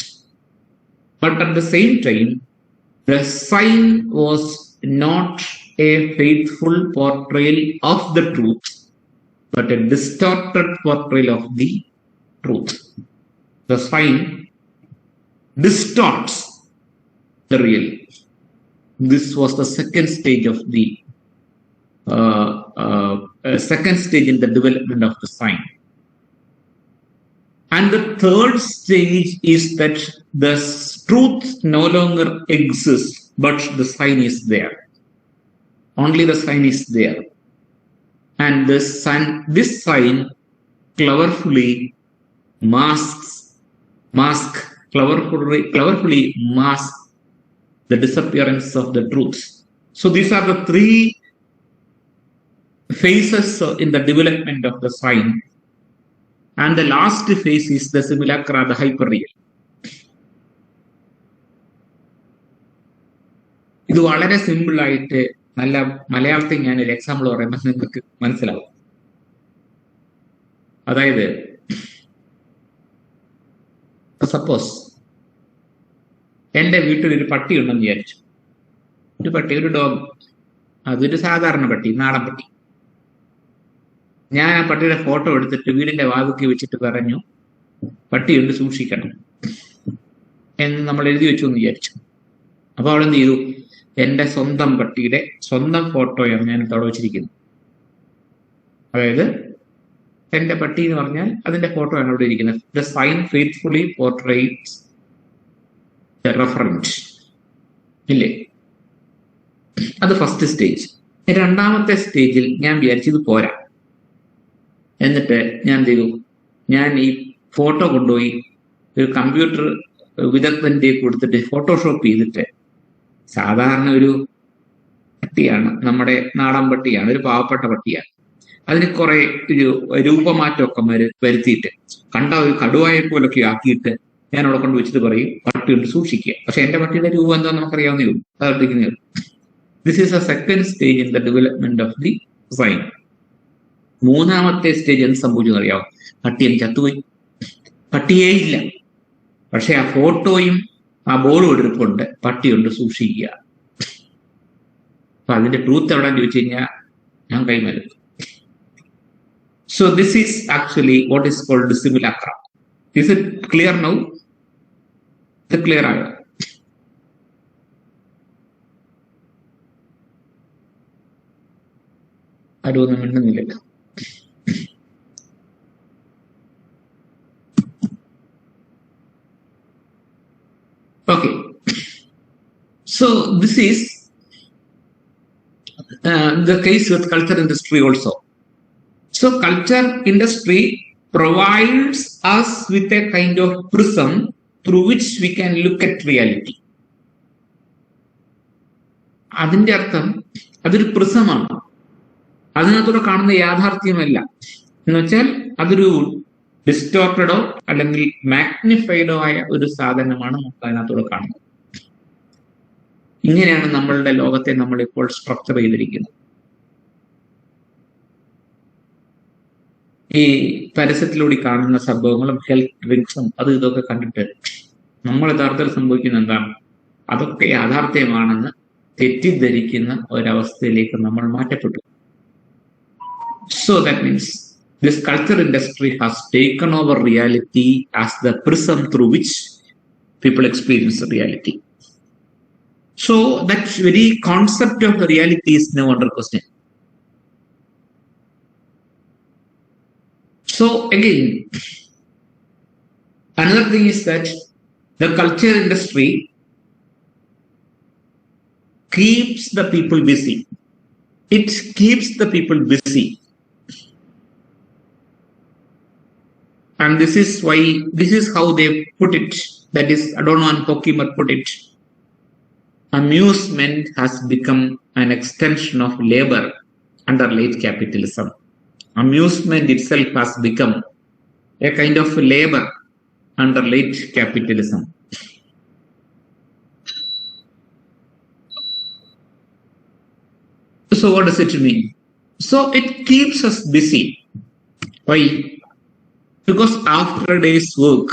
But at the same time, the sign was not a faithful portrayal of the truth, but a distorted portrayal of the truth. The sign distorts the real. This was the second stage of the second stage in the development of the sign. And the third stage is that the truth no longer exists, but the sign is there. Only the sign is there. And this sign cleverfully cleverfully masks the disappearance of the truth. So these are the 3 phases in the development of the sign. And the last phase is the simulacra, the hyperreal. ഇത് വളരെ simple ആയിട്ട് നല്ല മലയാളത്തിൽ ഞാനൊരു example പറയുമ്പോൾ നിങ്ങൾക്ക് മനസ്സിലാവും. അതായത് സപ്പോസ് എൻ്റെ വീട്ടിലൊരു പട്ടി ഉണ്ടെന്ന് വിചാരിച്ചു. ഒരു ഡോഗ്, അതൊരു സാധാരണ പട്ടി, നാടൻ പട്ടി. ഞാൻ ആ പട്ടിയുടെ ഫോട്ടോ എടുത്തിട്ട് വീടിന്റെ വാതിൽക്ക് വെച്ചിട്ട് പറഞ്ഞു, പട്ടിയുണ്ട്, സൂക്ഷിക്കണം എന്ന് നമ്മൾ എഴുതി വെച്ചു എന്ന് വിചാരിച്ചു. അപ്പൊ അവൾ എന്ത് ചെയ്തു? എന്റെ സ്വന്തം പട്ടിയുടെ സ്വന്തം ഫോട്ടോയാണ് ഞാൻ അവിടെ വെച്ചിരിക്കുന്നത്. അതായത് എന്റെ പട്ടി എന്ന് പറഞ്ഞാൽ അതിന്റെ ഫോട്ടോ ആണ് അവിടെ ഇരിക്കുന്നത്. The sign faithfully portraits the reference, ഇല്ലേ? അത് ഫസ്റ്റ് സ്റ്റേജ്. രണ്ടാമത്തെ സ്റ്റേജിൽ ഞാൻ വിചാരിച്ചത് പോരാ. എന്നിട്ട് ഞാൻ എന്ത് ചെയ്തു? ഞാൻ ഈ ഫോട്ടോ കൊണ്ടുപോയി ഒരു കമ്പ്യൂട്ടർ വിദഗ്ധന്റെ കൊടുത്തിട്ട് ഫോട്ടോഷോപ്പ് ചെയ്തിട്ട്, സാധാരണ ഒരു പട്ടിയാണ്, നമ്മുടെ നാടൻ പട്ടിയാണ്, ഒരു പാവപ്പെട്ട പട്ടിയാണ്, അതിന് കുറെ ഒരു രൂപമാറ്റമൊക്കെ വരുത്തിയിട്ട് കണ്ട ഒരു കടുവായെ പോലൊക്കെ ആക്കിയിട്ട് ഞാൻ അവിടെ കൊണ്ട് വെച്ചിട്ട് പറയും, പട്ടിയുണ്ട്, സൂക്ഷിക്കുക. പക്ഷെ എന്റെ പട്ടിയുടെ രൂപം എന്താ നമുക്കറിയാവുന്നേ ഉള്ളൂ, അതറിയിക്കുന്നേ ഉള്ളൂ. This is a second stage in the development of the sign. മൂന്നാമത്തെ സ്റ്റേജ് എന്ത് സംഭവിച്ചു അറിയാമോ? പട്ടി എനിക്ക് ചത്തുപോയി, പട്ടിയേ ഇല്ല. പക്ഷെ ആ ഫോട്ടോയും ആ ബോർഡും എടുപ്പുണ്ട്, പട്ടിയുണ്ട്, സൂക്ഷിക്കുക. അപ്പൊ അതിന്റെ ട്രൂത്ത് എവിടെന്ന് ചോദിച്ചു കഴിഞ്ഞാൽ ഞാൻ കൈമലത്തു. So this is actually what is called simulacra. Is it clear now? Is it clear? ആരും മിണ്ടുന്നില്ല. Okay. So this is the case with culture industry also. So culture industry provides us with a kind of prism through which we can look at reality. അതിന്റെ അർത്ഥം അതൊരു പ്രിസമാണ്, അതിനകത്തൂടെ കാണുന്ന യാഥാർത്ഥ്യമല്ല. എന്ന് വെച്ചാൽ അതൊരു ഡിസ്റ്റോർട്ടഡോ അല്ലെങ്കിൽ മാഗ്നിഫൈഡോ ആയ ഒരു സാധനമാണ് നമുക്ക് അതിനകത്തൂടെ കാണുന്നത്. ഇങ്ങനെയാണ് നമ്മളുടെ ലോകത്തെ നമ്മൾ ഇപ്പോൾ സ്ട്രക്ചർ ചെയ്തിരിക്കുന്നത്. ഈ പരസ്യത്തിലൂടെ കാണുന്ന സംഭവങ്ങളും ഹെൽത്ത് ഡ്രിങ്ക്സും അത് ഇതൊക്കെ കണ്ടിട്ട് നമ്മൾ യഥാർത്ഥത്തിൽ സംഭവിക്കുന്ന എന്താണ്, അതൊക്കെ യാഥാർത്ഥ്യമാണെന്ന് തെറ്റിദ്ധരിക്കുന്ന ഒരവസ്ഥയിലേക്ക് നമ്മൾ മാറ്റപ്പെട്ടു. So that means this culture industry has taken over reality as the prism through which people experience reality. So that very concept of reality is now under question. So again, another thing is that the culture industry keeps the people busy. It keeps the people busy. And this is how they put it. That is, I don't know how Kimmer put it. Amusement has become an extension of labor under late capitalism. Amusement itself has become a kind of labor under late capitalism. So what does it mean? So it keeps us busy. Why? Because after a day's work,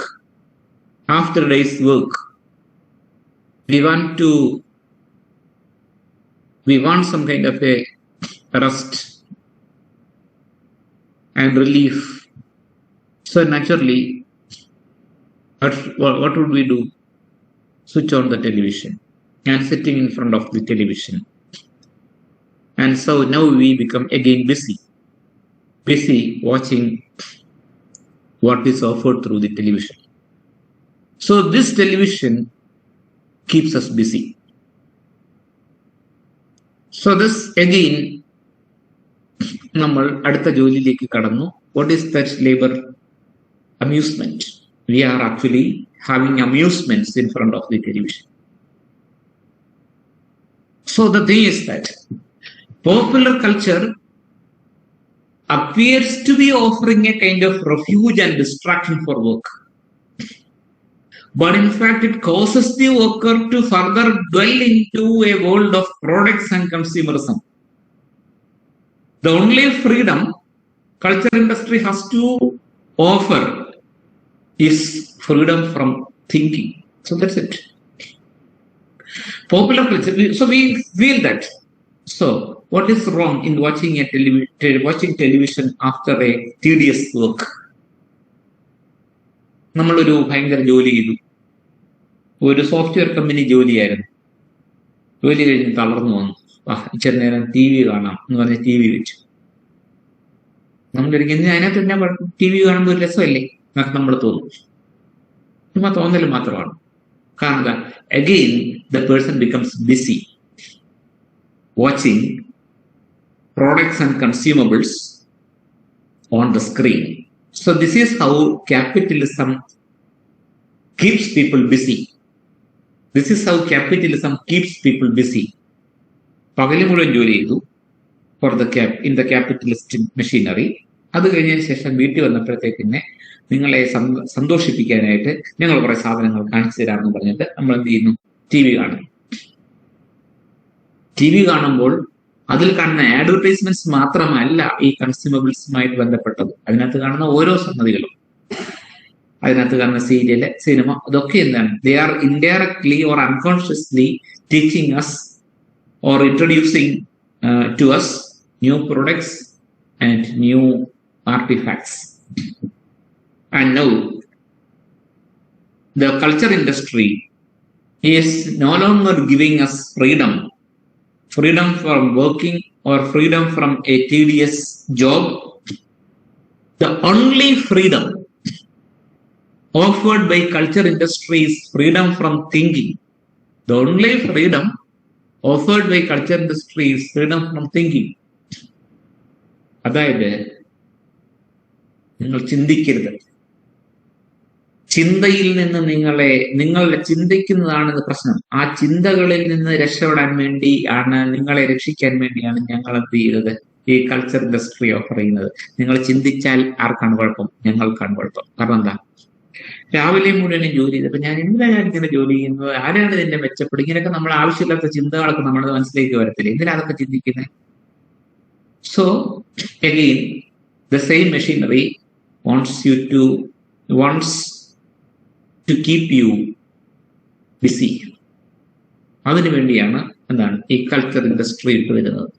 we want some kind of a rest and relief. So naturally, what would we do? Switch on the television and sitting in front of the television. And so now we become again busy watching what is offered through the television. So this television keeps us busy. So this again, നമ്മൾ അടുത്ത ജോലിയിലേക്ക് കടന്നു. What is that labor? Amusement. We are actually having amusements in front of the television. So the thing is that popular culture appears to be offering a kind of refuge and distraction for work. But in fact, it causes the worker to further dwell into a world of products and consumerism. The only freedom culture industry has to offer is freedom from thinking. So that's it. Popular culture, so we feel that. So what is wrong in watching television after a tedious work? നമ്മളൊരു ഭയങ്കര ജോലി ചെയ്തു, ഒരു software company ജോലിയായിരുന്നു. ജോലി കഴിഞ്ഞ് തളർന്നു വന്നു, ഇച്ചിരി നേരം ടി വി കാണാം എന്ന് പറഞ്ഞ് ടി വി വെച്ചു. നമ്മളിരിക്കുന്ന അതിനകത്ത് തന്നെ ടി വി കാണുമ്പോൾ ഒരു രസമല്ലേ എന്നൊക്കെ നമ്മൾ തോന്നും. ചുമ്മാ തോന്നൽ മാത്രമാണ്. കാരണം again the person becomes busy watching products and consumables on the screen. So this is how capitalism keeps people busy. This is how capitalism keeps people busy. പകല് മുഴുവൻ ജോലി ചെയ്തു in the capitalist machinery. അത് കഴിഞ്ഞതിന് ശേഷം വീട്ടിൽ വന്നപ്പോഴത്തേക്കിന്നെ നിങ്ങളെ സന്തോഷിപ്പിക്കാനായിട്ട് ഞങ്ങൾ കുറെ സാധനങ്ങൾ കാണിച്ചു തരാമെന്ന് പറഞ്ഞിട്ട് നമ്മൾ എന്ത് ചെയ്യുന്നു? ടി വി കാണും. ടി വി കാണുമ്പോൾ അതിൽ കാണുന്ന അഡ്വർടൈസ്മെന്റ്സ് മാത്രമല്ല ഈ കൺസ്യൂമബിൾസുമായിട്ട് ബന്ധപ്പെട്ടത്. അതിനകത്ത് കാണുന്ന ഓരോ സംഗതികളും, അതിനകത്ത് കാണുന്ന സീരിയല്, സിനിമ, അതൊക്കെ എന്താണ്? They are indirectly or unconsciously teaching us or introducing to us new products and new artifacts. And now the culture industry is no longer giving us freedom from working or freedom from a tedious job. The only freedom offered by culture industry is freedom from thinking. The only freedom offered by culture industry is freedom from thinking. അതായത് നിങ്ങൾ ചിന്തിക്കരുത്. ചിന്തയിൽ നിന്ന് നിങ്ങളെ ചിന്തിക്കുന്നതാണ് പ്രശ്നം. ആ ചിന്തകളിൽ നിന്ന് രക്ഷപ്പെടാൻ വേണ്ടി ആണ്, നിങ്ങളെ രക്ഷിക്കാൻ വേണ്ടിയാണ് ഞങ്ങൾ എന്ത് ചെയ്യുന്നത്, ഈ കൾച്ചർ ഇൻഡസ്ട്രി ഓഫർ ചെയ്യുന്നത്. നിങ്ങൾ ചിന്തിച്ചാൽ ആർക്കാണ് കുഴപ്പം? ഞങ്ങൾക്കാണ് കുഴപ്പം. കാരണം എന്താ, രാവിലെ മുഴുവനും ജോലി ചെയ്തപ്പോൾ ഞാൻ എന്തിനാണ് ഇങ്ങനെ ജോലി ചെയ്യുന്നത്, ആരാണ് ഇതിന്റെ മെച്ചപ്പെടും, ഇങ്ങനെയൊക്കെ നമ്മൾ ആവശ്യമില്ലാത്ത ചിന്തകളൊക്കെ നമ്മുടെ മനസ്സിലേക്ക് വരത്തില്ല. എന്തിനാ അതൊക്കെ ചിന്തിക്കുന്നത്? So again the same machinery wants to keep you busy. അതിനു വേണ്ടിയാണ് എന്താണ് ഈ കൾച്ചർ ഇൻഡസ്ട്രി ഇട്ട് വരുന്നത്.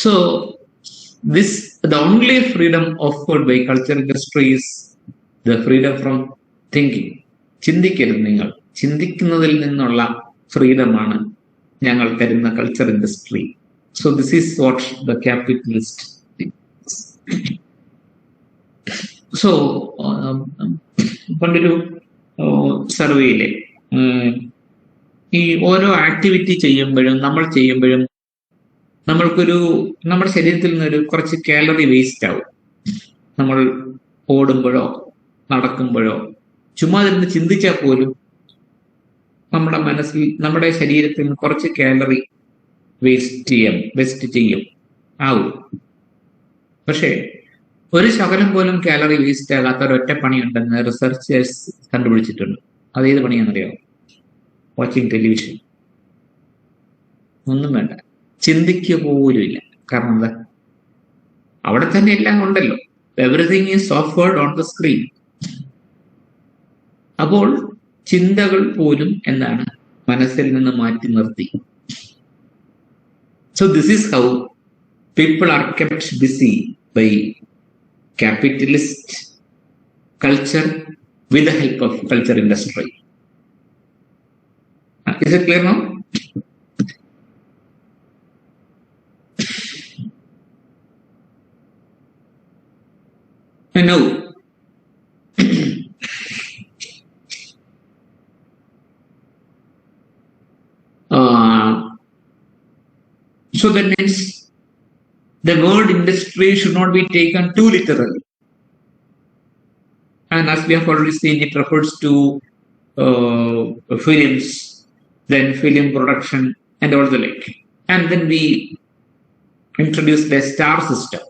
So the only freedom offered by culture industry is the freedom from thinking. ചിന്തിക്കരുത്. നിങ്ങൾ ചിന്തിക്കുന്നതിൽ നിന്നുള്ള ഫ്രീഡമാണ് ഞങ്ങൾ തരുന്ന culture industry. So this is what the capitalist thinks. So പണ്ടൊരു സർവേയില് ഈ ഓരോ ആക്ടിവിറ്റി ചെയ്യുമ്പോഴും നമ്മുടെ ശരീരത്തിൽ നിന്നൊരു കുറച്ച് കാലറി വേസ്റ്റ് ആവും. നമ്മൾ ഓടുമ്പോഴോ നടക്കുമ്പോഴോ ചുമ്മാ ഇരുന്ന് ചിന്തിച്ചാൽ പോലും നമ്മുടെ മനസ്സിൽ, നമ്മുടെ ശരീരത്തിൽ നിന്ന് കുറച്ച് കാലറി വേസ്റ്റ് ചെയ്യും ആവും. പക്ഷെ ഒരു ശകലം പോലും കാലറി വേസ്റ്റ് ആകാത്ത ഒരൊറ്റ പണിയുണ്ടെന്ന് റിസർച്ചേഴ്സ് കണ്ടുപിടിച്ചിട്ടുണ്ട്. അതേത് പണിയാണെന്നറിയാമോ? Watching television. ഒന്നും വേണ്ട, ചിന്തിക്കുക പോലും ഇല്ല. കാരണം എന്താ, അവിടെ തന്നെ എല്ലാം ഉണ്ടല്ലോ. Everything is offered on the screen. അപ്പോൾ ചിന്തകൾ പോലും എന്താണ് മനസ്സിൽ നിന്ന് മാറ്റി നിർത്തി. So this is how people are kept busy by capitalist culture with the help of culture industry. Is it clear now? And now so that means the word industry should not be taken too literally. And as we have already seen, it refers to films, then film production and all the like. And then we introduced the star system.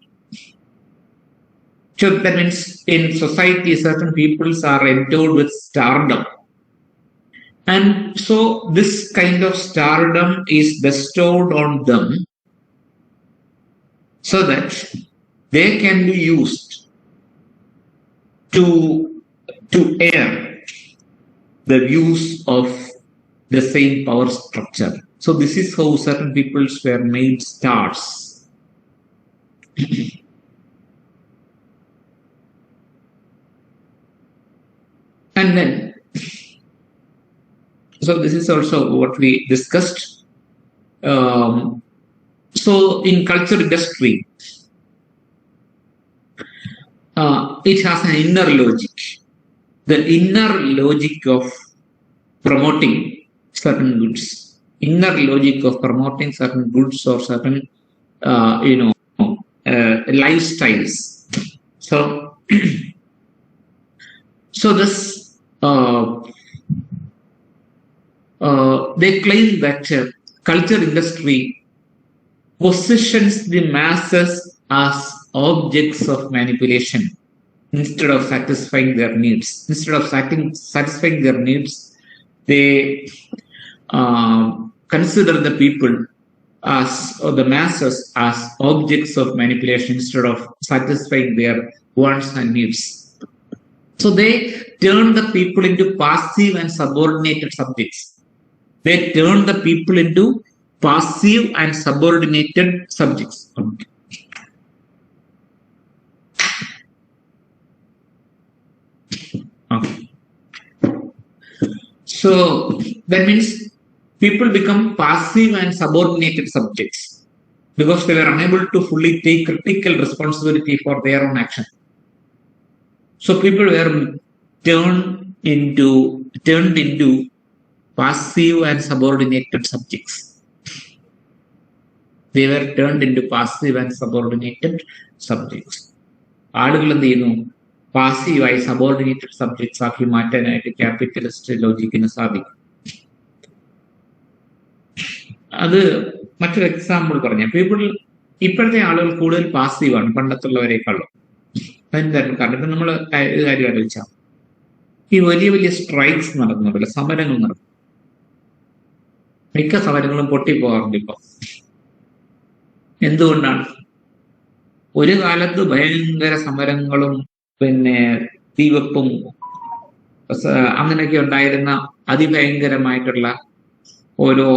So that means in society, certain peoples are endowed with stardom. And so this kind of stardom is bestowed on them so that they can be used to air the views of the same power structure. So this is how certain peoples were made stars. And then so this is also what we discussed. So in culture industry, it has an inner logic. The inner logic of promoting certain goods. Inner logic of promoting certain goods or certain, lifestyles. So this. They claim that culture industry positions the masses as objects of manipulation instead of satisfying their needs. Instead of satisfying their needs, they consider the people or the masses as objects of manipulation instead of satisfying their wants and needs. So they turn the people into passive and subordinated subjects. They turn the people into passive and subordinated subjects. So that means people become passive and subordinated subjects because they were unable to fully take critical responsibility for their own action. So people were turned into passive and subordinated subjects. They were turned into passive and subordinated subjects. ആളുകൾ എന്ത് ചെയ്യുന്നു? പാസീവായി subordinated subjects ആക്കി മാറ്റാനായിട്ട് capitalist ലോജിക്കിന് സാധിക്കും. അത് മറ്റൊരു example പറഞ്ഞ people ഇപ്പോഴത്തെ ആളുകൾ കൂടുതൽ പാസീവാണ് പണ്ടത്തുള്ളവരെക്കാളും. കാരണം ഇപ്പം നമ്മൾ ഒരു കാര്യം ആലോചിച്ചാൽ ഈ വലിയ വലിയ സ്ട്രൈക്സ് നടക്കുന്നുണ്ടല്ലോ, സമരങ്ങൾ നടക്കും. മിക്ക സമരങ്ങളും പൊട്ടിപ്പോകാറുണ്ട് ഇപ്പൊ. എന്തുകൊണ്ടാണ്? ഒരു കാലത്ത് ഭയങ്കര സമരങ്ങളും പിന്നെ തീവെപ്പും അങ്ങനെയൊക്കെ ഉണ്ടായിരുന്ന അതിഭയങ്കരമായിട്ടുള്ള ഓരോ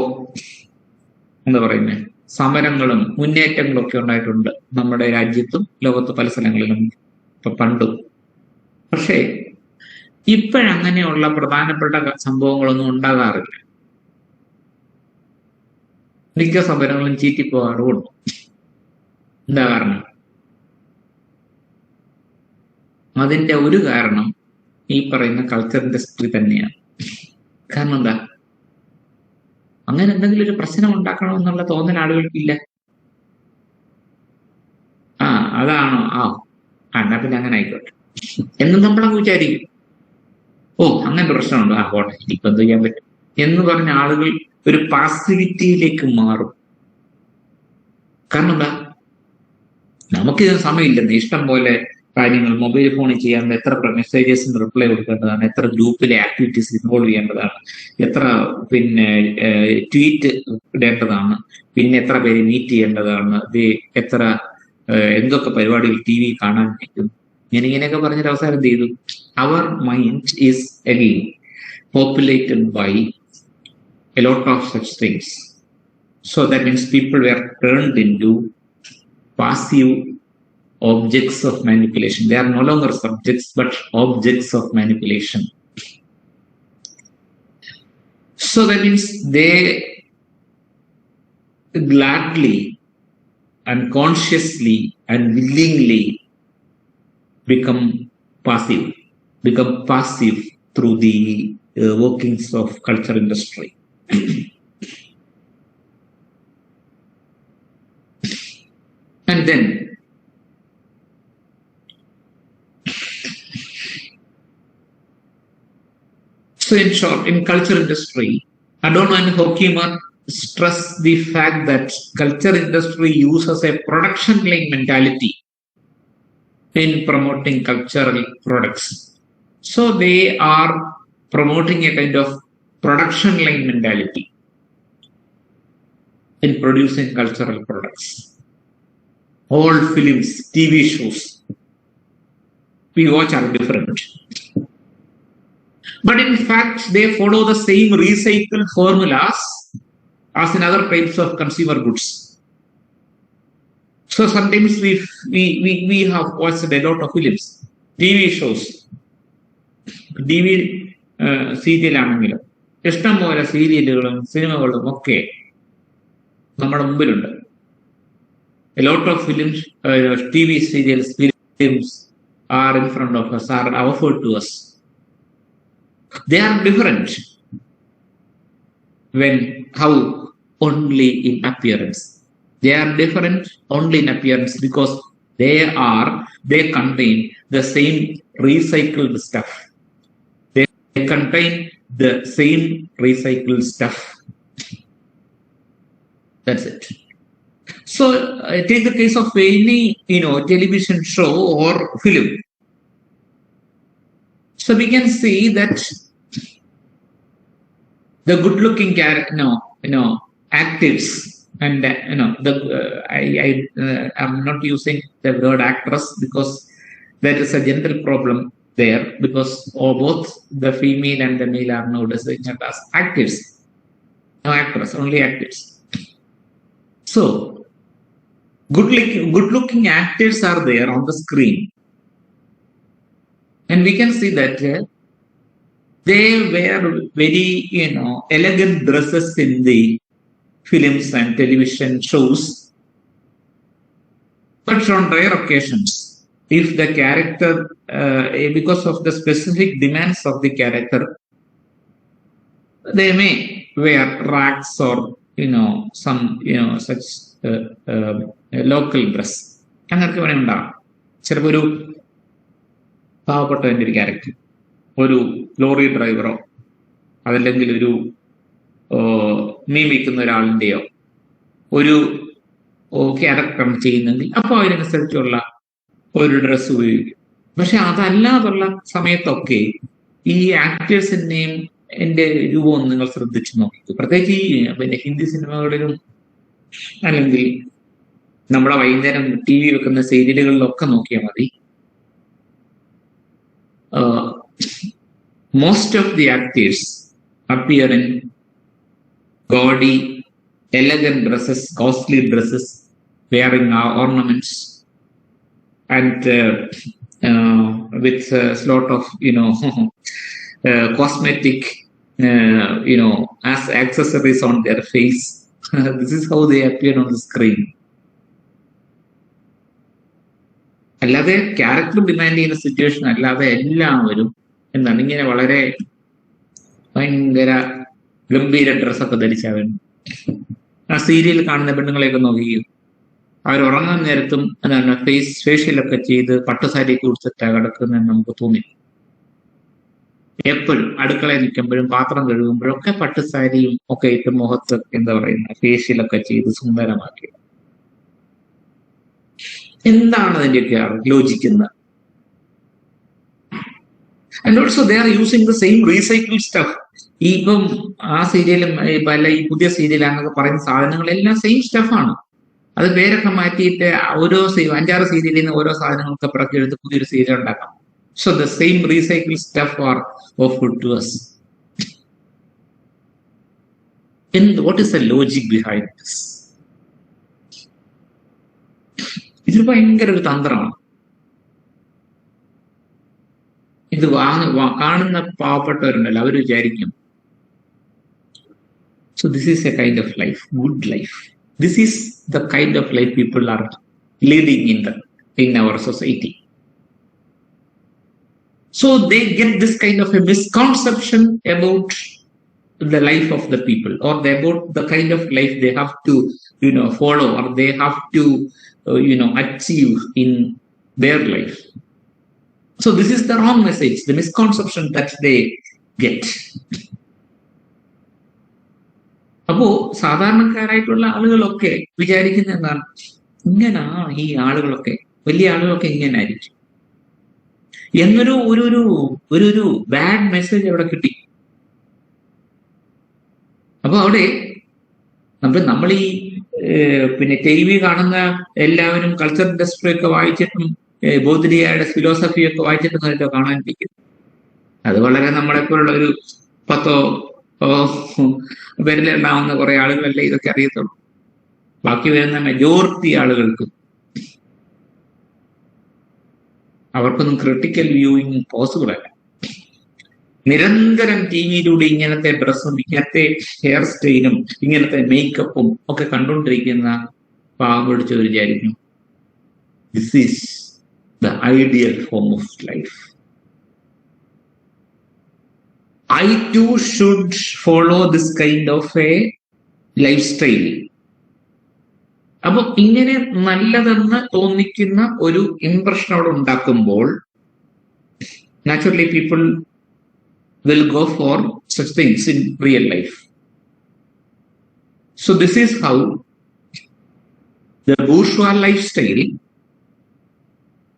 എന്താ പറയുന്നത് സമരങ്ങളും മുന്നേറ്റങ്ങളും ഒക്കെ ഉണ്ടായിട്ടുണ്ട് നമ്മുടെ രാജ്യത്തും ലോകത്ത് പല സ്ഥലങ്ങളിലും പണ്ടും. പക്ഷേ ഇപ്പോഴങ്ങനെയുള്ള പ്രധാനപ്പെട്ട സംഭവങ്ങളൊന്നും ഉണ്ടാകാറില്ല. മിക്ക സമരങ്ങളും ചീറ്റിപ്പോകാറുമുണ്ട്. എന്താ കാരണം? അതിന്റെ ഒരു കാരണം ഈ പറയുന്ന കൾച്ചർ ഇൻഡസ്ട്രി തന്നെയാണ്. കാരണം എന്താ? അങ്ങനെ എന്തെങ്കിലും ഒരു പ്രശ്നം ഉണ്ടാക്കണമെന്നുള്ള തോന്നൽ ആളുകൾക്കില്ല. അതാണോ? എന്നാ പിന്നെ അങ്ങനെ ആയിക്കോട്ടെ എന്ന് നമ്മളങ്ങ് വിചാരിക്കും. അങ്ങനെ പ്രശ്നമുണ്ടോ? പോട്ടെ, ഇനിയിപ്പോ എന്ത് ചെയ്യാൻ പറ്റും എന്ന് പറഞ്ഞ ആളുകൾ ഒരു പാസിവിറ്റിയിലേക്ക് മാറും. കാരണം എന്താ? നമുക്കിതിന് സമയമില്ലെന്ന്. ഇഷ്ടം പോലെ കാര്യങ്ങൾ മൊബൈൽ ഫോണിൽ ചെയ്യാൻ, എത്ര മെസ്സേജസിന് റിപ്ലൈ കൊടുക്കേണ്ടതാണ്, എത്ര ഗ്രൂപ്പിലെ ആക്ടിവിറ്റീസ് ഇൻവോൾവ് ചെയ്യേണ്ടതാണ്, എത്ര ട്വീറ്റ് ഇടേണ്ടതാണ്, പിന്നെ എത്ര പേര് മീറ്റ് ചെയ്യേണ്ടതാണ്, എത്ര എന്തൊക്കെ പരിപാടികൾ ടി വി കാണാൻ പറ്റും, ഇങ്ങനെയൊക്കെ പറഞ്ഞൊരു അവസാനം എന്ത് ചെയ്തു? അവർ mind is again populated by a lot of such things. So that means people were turned into passive objects of manipulation. They are no longer subjects but objects of manipulation. So that means they gladly and consciously and willingly become passive through the workings of culture industry. And then so in short, in culture industry, Adorno and Horkheimer stress the fact that culture industry uses a production line mentality in promoting cultural products. So they are promoting a kind of production line mentality in producing cultural products. All films, TV shows we watch are different. But in fact, they follow the same recycled formulas as in other types of consumer goods. So sometimes we have watched a lot of films, TV shows, TV serial ആണെങ്കിലും ഇഷ്ടം പോലെ സീരിയലുകളും സിനിമകളും ഒക്കെ നമ്മുടെ മുമ്പിലുണ്ട്. A lot of films, TV serials, films are in front of us, are offered to us. They are different how only in appearance. They are different only in appearance because they contain the same recycled stuff. They contain the same recycled stuff. That's it. So take the case of any television show or film. So we can see that the good-looking actors, and I'm not using the word actress because there is a general problem there, because both the female and the male are now designated as actors. No actress, only actors. So good-looking actors are there on the screen, and we can see that They wear very, elegant dresses in the films and television shows. But on rare occasions, if the character, because of the specific demands of the character, they may wear rags or, some, such local dress. അങ്ങനൊക്കെ വേണേ ഉണ്ടാകും. ചിലപ്പോൾ ഒരു പാവപ്പെട്ടതിൻ്റെ ഒരു character, ഒരു lorry ഡ്രൈവറോ അതല്ലെങ്കിൽ ഒരു മീൻ വിൽക്കുന്ന ഒരാളിൻ്റെയോ ഒരു ക്യാരക്ടറാണ് ചെയ്യുന്നെങ്കിൽ അപ്പോൾ അതിനനുസരിച്ചുള്ള ഒരു ഡ്രസ്സ് ഉപയോഗിക്കും. പക്ഷെ അതല്ലാതുള്ള സമയത്തൊക്കെ ഈ ആക്ടേഴ്സിൻ്റെയും എൻ്റെ രൂപം നിങ്ങൾ ശ്രദ്ധിച്ചു നോക്കി. പ്രത്യേകിച്ച് ഈ ഹിന്ദി സിനിമകളിലും അല്ലെങ്കിൽ നമ്മളെ വൈകുന്നേരം TV വെക്കുന്ന സീരിയലുകളിലൊക്കെ നോക്കിയാൽ മതി. Most of the actors appear in gaudy, elegant dresses, costly dresses, wearing ornaments, and with a lot of, cosmetic, as accessories on their face. This is how they appear on the screen. അല്ലാതെ character demand ചെയ്യുന്ന situation അല്ലാതെ എല്ലാവരും എന്താണ് ഇങ്ങനെ വളരെ ഭയങ്കര ഗംഭീര ഡ്രസ്സൊക്കെ ധരിച്ചവൻ. ആ സീരിയൽ കാണുന്ന പെണ്ണുങ്ങളെയൊക്കെ നോക്കുകയും അവർ ഉറങ്ങാൻ നേരത്തും എന്താണ് ഫേഷ്യലൊക്കെ ചെയ്ത് പട്ടുസാരിയൊക്കെ ഉടുത്തിട്ടാണ് കിടക്കുന്നതെന്ന് നമുക്ക് തോന്നി. എപ്പോഴും അടുക്കളയിൽ നിൽക്കുമ്പോഴും പാത്രം കഴുകുമ്പോഴും ഒക്കെ പട്ടുസാരിയും ഒക്കെ ഇട്ട് മുഖത്ത് എന്താ പറയുന്ന ഫേഷ്യലൊക്കെ ചെയ്ത് സുന്ദരമാക്കി. എന്താണ് അതിൻ്റെയൊക്കെ ലോജിക്കുന്നത്? And also they are using the same recycle stuff. ഇപ്പം ആ സീരിയലും പല ഈ പുതിയ സീരിയലാണെന്നൊക്കെ പറയുന്ന സാധനങ്ങളെല്ലാം സെയിം സ്റ്റഫാണ്. അത് പേരൊക്കെ മാറ്റിയിട്ട് ഓരോ 5-6 സീരിയലിൽ നിന്ന് ഓരോ സാധനങ്ങളൊക്കെ പിറക്കി എടുത്ത് പുതിയൊരു സീരിയൽ ഉണ്ടാക്കാം. So the same recycle stuff are offered to us. What is the logic behind this? ഇത് ഭയങ്കര ഒരു തന്ത്രമാണ്. ഇത് കാണുന്ന പാവപ്പെട്ടവരുണ്ടല്ലോ, അവർ വിചാരിക്കും so this is a kind of life, good life. This is the kind of life people are leading in our society. So they get this kind of a misconception about the life of the people, or about the kind of life they have to follow, or they have to achieve in their life. So this is the wrong message, the misconception that they get. അപ്പോ സാധാരണക്കാരായിട്ടുള്ള ആളുകളൊക്കെ വിചാരിക്കുന്ന എന്താണ്, ഇങ്ങനെ ഈ ആളുകളൊക്കെ വലിയ ആളുകളൊക്കെ ഇങ്ങനെ ആയിരിക്കും എന്നൊരു ഒരു ബാഡ് മെസ്സേജ് അവിടെ കിട്ടി. അപ്പൊ അവിടെ നമ്മൾ ഈ TV കാണുന്ന എല്ലാവരും കൾച്ചർ ഇൻഡസ്ട്രി ഒക്കെ വായിച്ചിട്ടും ബോധിരിയയുടെ ഫിലോസഫി ഒക്കെ വായിച്ചിട്ടും അതൊക്കെ കാണാനിരിക്കും. അത് വളരെ നമ്മളെപ്പോലുള്ള ഒരു 10 പേരിലുണ്ടാവുന്ന കുറെ ആളുകളല്ലേ ഇതൊക്കെ അറിയത്തുള്ളൂ. ബാക്കി വരുന്ന മെജോറിറ്റി ആളുകൾക്കും അവർക്കൊന്നും ക്രിട്ടിക്കൽ വ്യൂയിങ് പോസിബിൾ അല്ല. നിരന്തരം ടിവിയിലൂടെ ഇങ്ങനത്തെ ഡ്രസ്സും ഇങ്ങനത്തെ ഹെയർ സ്റ്റൈലും ഇങ്ങനത്തെ മേക്കപ്പും ഒക്കെ കണ്ടുകൊണ്ടിരിക്കുന്ന പാവം പിടിച്ചവർ വിചാരിക്കും this is the ideal form of life. I too should follow this kind of a lifestyle. അപ്പൊ ഇങ്ങനെ നല്ലതെന്ന് തോന്നിക്കുന്ന ഒരു ഇംപ്രഷൻ അവിടെ ഉണ്ടാക്കുമ്പോൾ naturally people will go for such things in real life. So this is how the bourgeois lifestyle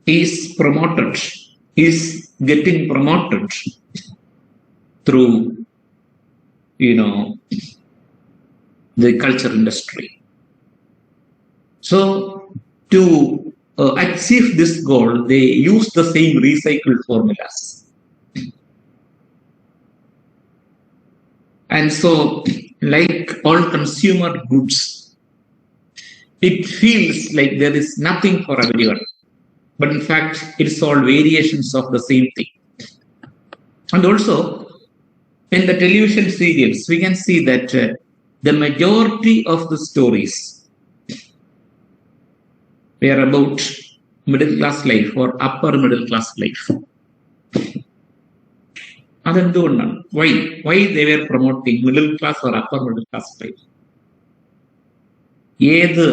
is promoted, is getting promoted through the culture industry. So to achieve this goal, they use the same recycled formulas. And so, like all consumer goods, it feels like there is nothing for everyone, but in fact it's all variations of the same thing. And also in the television serials, we can see that the majority of the stories were about middle class life or upper middle class life. അതെന്തുകൊണ്ടാണ്? Why they were promoting middle class or upper middle class life? ഏത്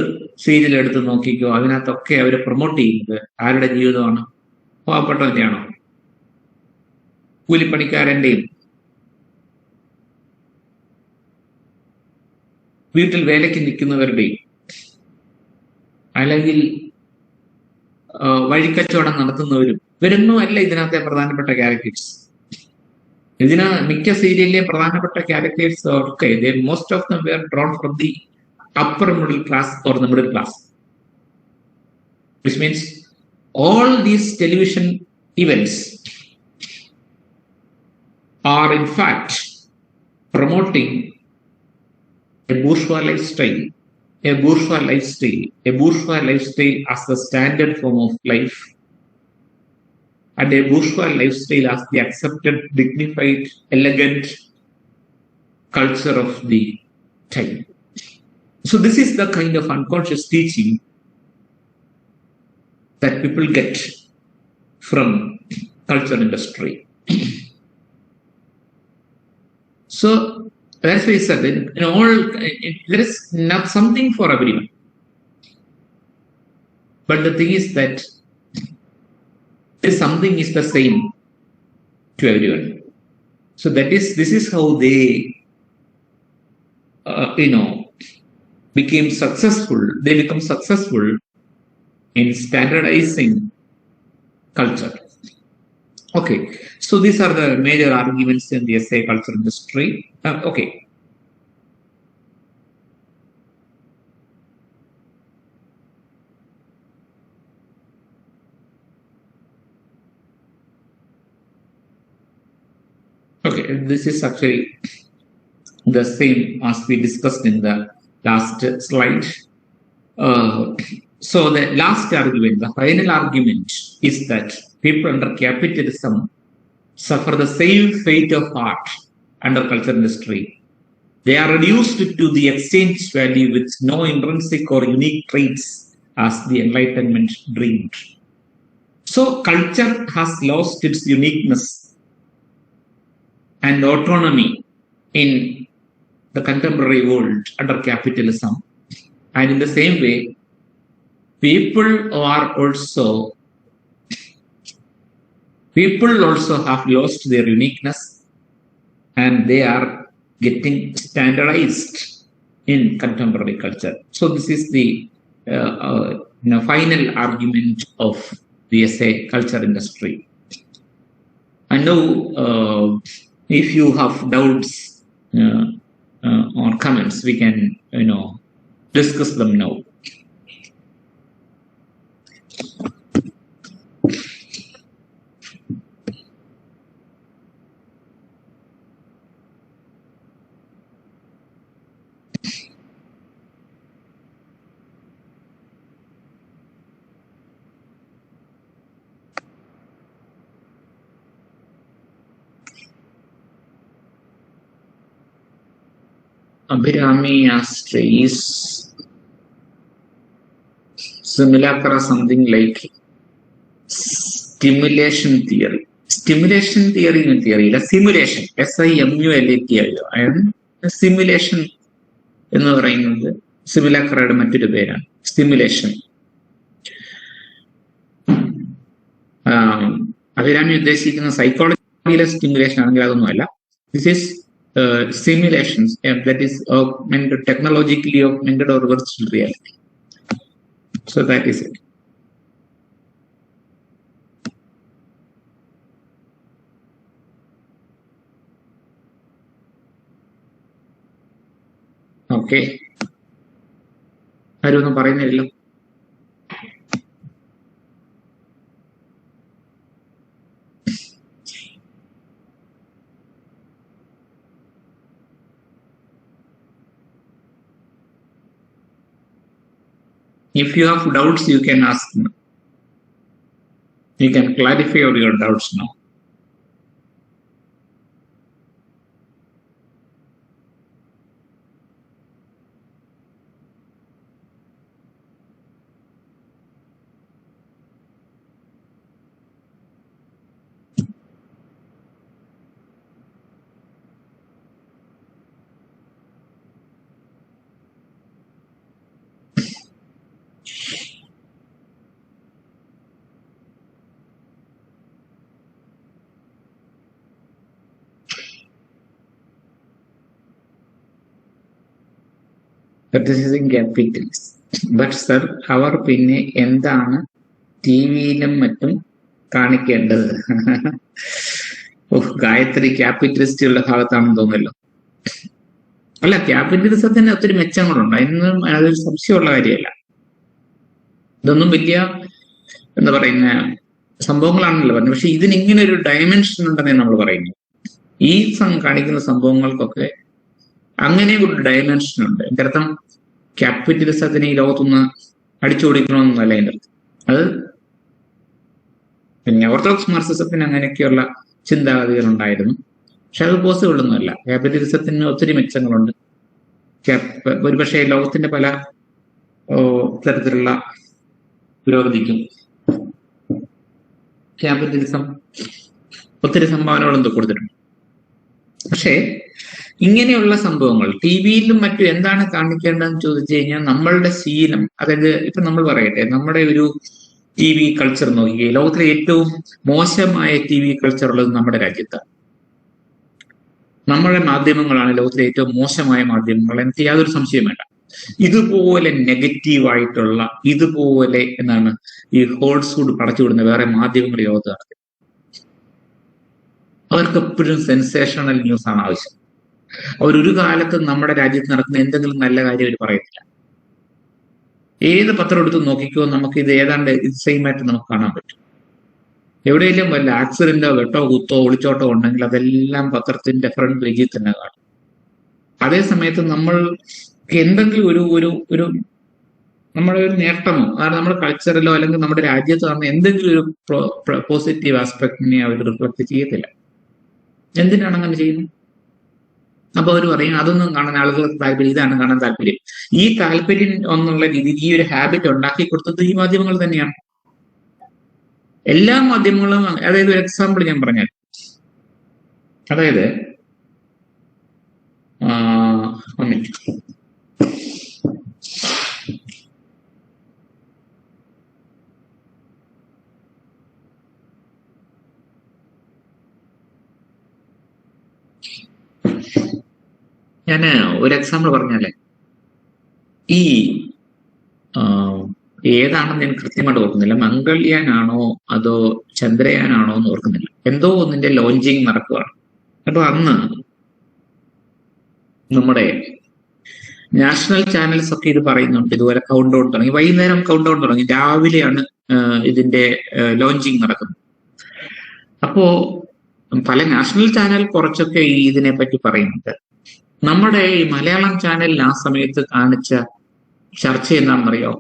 serial എടുത്ത് നോക്കിക്കോ, അതിനകത്തൊക്കെ അവർ promote ചെയ്യുന്നത് ആരുടെ ജീവിതമാണ്? പാവപ്പെട്ടവന്റെയാണോ? കൂലിപ്പണിക്കാരന്റെയും വീട്ടിൽ വേലയ്ക്ക് നിൽക്കുന്നവരുടെയും അല്ലെങ്കിൽ വഴിക്കച്ചവടം നടത്തുന്നവരും ഇവരൊന്നും അല്ല ഇതിനകത്തെ പ്രധാനപ്പെട്ട ക്യാരക്ടേഴ്സ്. മിക്ക സീരിയലിലെയും പ്രധാനപ്പെട്ട ക്യാരക്ടേഴ്സ് ഒക്കെ most of them were drawn from the upper middle class or the middle class, which means all these television events are in fact promoting a bourgeois lifestyle as the standard form of life, and a bourgeois lifestyle as the accepted, dignified, elegant culture of the time. So this is the kind of unconscious teaching that people get from culture industry. So that's why I said that there is not something for everyone. But the thing is that something is the same to everyone. So this is how they become successful in standardizing culture. Okay, so these are the major arguments in the essay culture industry. Okay. Okay, this is actually the same as we discussed in the last slide. So the last argument, the final argument, is that people under capitalism suffer the same fate of art under culture industry. They are reduced to the exchange value with no intrinsic or unique traits as the Enlightenment dreamed. So culture has lost its uniqueness and autonomy in the contemporary world under capitalism, and in the same way, people also have lost their uniqueness, and they are getting standardized in contemporary culture. So this is the final argument of the essay culture industry. I know if you have doubts or comments, we can discuss them now. Abhirami asked, is simulacra something like stimulation theory? Stimulation theory in theory, simulation, SIMULATIO, simulation എന്ന് പറയുന്നത് സിമുലാക്രയുടെ മറ്റൊരു പേരാണ്, stimulation. Abhirami ഉദ്ദേശിക്കുന്ന സൈക്കോളജിയിലെ stimulation ആണെങ്കിൽ അതൊന്നുമല്ല. This is simulations, that is augmented, technologically augmented or virtual reality. So that is it. Okay. ആരൊന്നും പറയുന്നില്ലല്ലോ. If you have doubts, you can ask me. You can clarify your doubts now. Criticising capitalist. But sir, അവർ പിന്നെ എന്താണ് ടിവിയിലും മറ്റും കാണിക്കേണ്ടത്? ഗായത്രി ക്യാപിറ്റലിസ്റ്റുകളുടെ ഭാഗത്താണെന്ന് തോന്നുന്നല്ലോ. അല്ല, ക്യാപിറ്റലിസത്തിന് ഒത്തിരി മെച്ചങ്ങളുണ്ട്, അതിനൊന്നും അതൊരു സംശയമുള്ള കാര്യമല്ല. ഇതൊന്നും വലിയ എന്താ പറയുന്ന സംഭവങ്ങളാണല്ലോ പറഞ്ഞത്. പക്ഷെ ഇതിന് ഇങ്ങനെ ഒരു ഡയമെൻഷൻ ഉണ്ടെന്നേ നമ്മൾ പറയുന്നു. ഈ കാണിക്കുന്ന സംഭവങ്ങൾക്കൊക്കെ അങ്ങനെ ഒരു ഡയമെൻഷൻ ഉണ്ട്. എന്റെ അർത്ഥം ക്യാപിറ്റലിസത്തിന് ഈ ലോകത്തൊന്ന് അടിച്ചുപൊളിക്കണമെന്നല്ല എൻ്റെ അർത്ഥം. അത് പിന്നെ ഓർത്തഡോക്സ് മാർക്സിസത്തിന് അങ്ങനെയൊക്കെയുള്ള ചിന്താഗതികൾ ഉണ്ടായിരുന്നു. പക്ഷെ അത് പോസിബിൾ ഒന്നുമല്ല. ക്യാപിറ്റലിസത്തിന് ഒത്തിരി മെച്ചങ്ങളുണ്ട്. ഒരുപക്ഷെ ലോകത്തിന്റെ പല തരത്തിലുള്ള പുരോഗതിക്കും ക്യാപിറ്റലിസം ഒത്തിരി സംഭാവനകളെന്തോ കൊടുത്തിട്ടുണ്ട്. പക്ഷേ ഇങ്ങനെയുള്ള സംഭവങ്ങൾ ടി വിയിലും മറ്റും എന്താണ് കാണിക്കേണ്ടതെന്ന് ചോദിച്ചു കഴിഞ്ഞാൽ നമ്മളുടെ ശീലം, അതായത് ഇപ്പൊ നമ്മൾ പറയട്ടെ, നമ്മുടെ ഒരു ടി വി കൾച്ചർ നോക്കിയേ, ലോകത്തിലെ ഏറ്റവും മോശമായ ടി വി കൾച്ചർ ഉള്ളത് നമ്മുടെ രാജ്യത്താണ്. നമ്മുടെ മാധ്യമങ്ങളാണ് ലോകത്തിലെ ഏറ്റവും മോശമായ മാധ്യമങ്ങൾ, എനിക്ക് യാതൊരു സംശയം വേണ്ട. ഇതുപോലെ നെഗറ്റീവായിട്ടുള്ള, ഇതുപോലെ എന്താണ് ഈ ഹോൾസ്വുഡ് പടച്ചുവിടുന്ന വേറെ മാധ്യമങ്ങൾ ലോകത്ത് നടത്തി. അവർക്ക് എപ്പോഴും സെൻസേഷണൽ ന്യൂസ് ആണ് ആവശ്യം. അവരൊരു കാലത്ത് നമ്മുടെ രാജ്യത്ത് നടക്കുന്ന എന്തെങ്കിലും നല്ല കാര്യം അവർ പറയത്തില്ല. ഏത് പത്രം എടുത്ത് നോക്കിക്കോ, നമുക്ക് ഇത് ഏതാണ്ട് ഇത് സെയിം ആയിട്ട് നമുക്ക് കാണാൻ പറ്റും. എവിടെയെങ്കിലും വല്ല ആക്സിഡന്റോ വെട്ടോ കുത്തോ ഒളിച്ചോട്ടോ ഉണ്ടെങ്കിൽ അതെല്ലാം പത്രത്തിന്റെ ഫ്രണ്ട് പേജിൽ തന്നെ കാണും. അതേ സമയത്ത് നമ്മൾ എന്തെങ്കിലും ഒരു ഒരു ഒരു നമ്മുടെ ഒരു നേട്ടമോ, അതായത് നമ്മുടെ കൾച്ചറിലോ അല്ലെങ്കിൽ നമ്മുടെ രാജ്യത്ത് നടന്ന എന്തെങ്കിലും ഒരു പോസിറ്റീവ് ആസ്പെക്ടിനെ അവർ റിഫ്ലക്ട് ചെയ്യത്തില്ല. എന്തിനാണ് അങ്ങനെ ചെയ്യുന്നത്? അപ്പൊ അവർ പറയും അതൊന്നും കാണാൻ ആളുകൾക്ക് താല്പര്യം, ഇതാണ് കാണാൻ താല്പര്യം. ഈ താല്പര്യം എന്നുള്ള രീതിയിൽ ഈ ഒരു ഹാബിറ്റ് ഉണ്ടാക്കി കൊടുത്തത് ഈ മാധ്യമങ്ങൾ തന്നെയാണ്. എല്ലാ മാധ്യമങ്ങളും. അതായത് ഒരു എക്സാമ്പിൾ ഞാൻ പറഞ്ഞാൽ, അതായത് ഞാന് ഒരു എക്സാമ്പിൾ പറഞ്ഞാലേ, ഈ ഏതാണെന്ന് ഞാൻ കൃത്യമായിട്ട് ഓർക്കുന്നില്ല, മംഗൾയാനാണോ അതോ ചന്ദ്രയാനാണോ എന്ന് ഓർക്കുന്നില്ല, എന്തോ ഒന്നിന്റെ ലോഞ്ചിങ് നടക്കുകയാണ്. അപ്പൊ അന്ന് നമ്മുടെ നാഷണൽ ചാനൽസ് ഒക്കെ ഇത് പറയുന്നുണ്ട്, ഇതുപോലെ കൗണ്ട് ഡൗൺ തുടങ്ങി. വൈകുന്നേരം കൗണ്ട് ഡൗൺ തുടങ്ങി, രാവിലെയാണ് ഇതിന്റെ ലോഞ്ചിങ് നടക്കുന്നത്. അപ്പോ പല നാഷണൽ ചാനൽ കുറച്ചൊക്കെ ഇതിനെ പറ്റി പറയുന്നുണ്ട്. നമ്മുടെ ഈ മലയാളം ചാനലിൽ ആ സമയത്ത് കാണിച്ച ചർച്ച എന്താണെന്നറിയോ?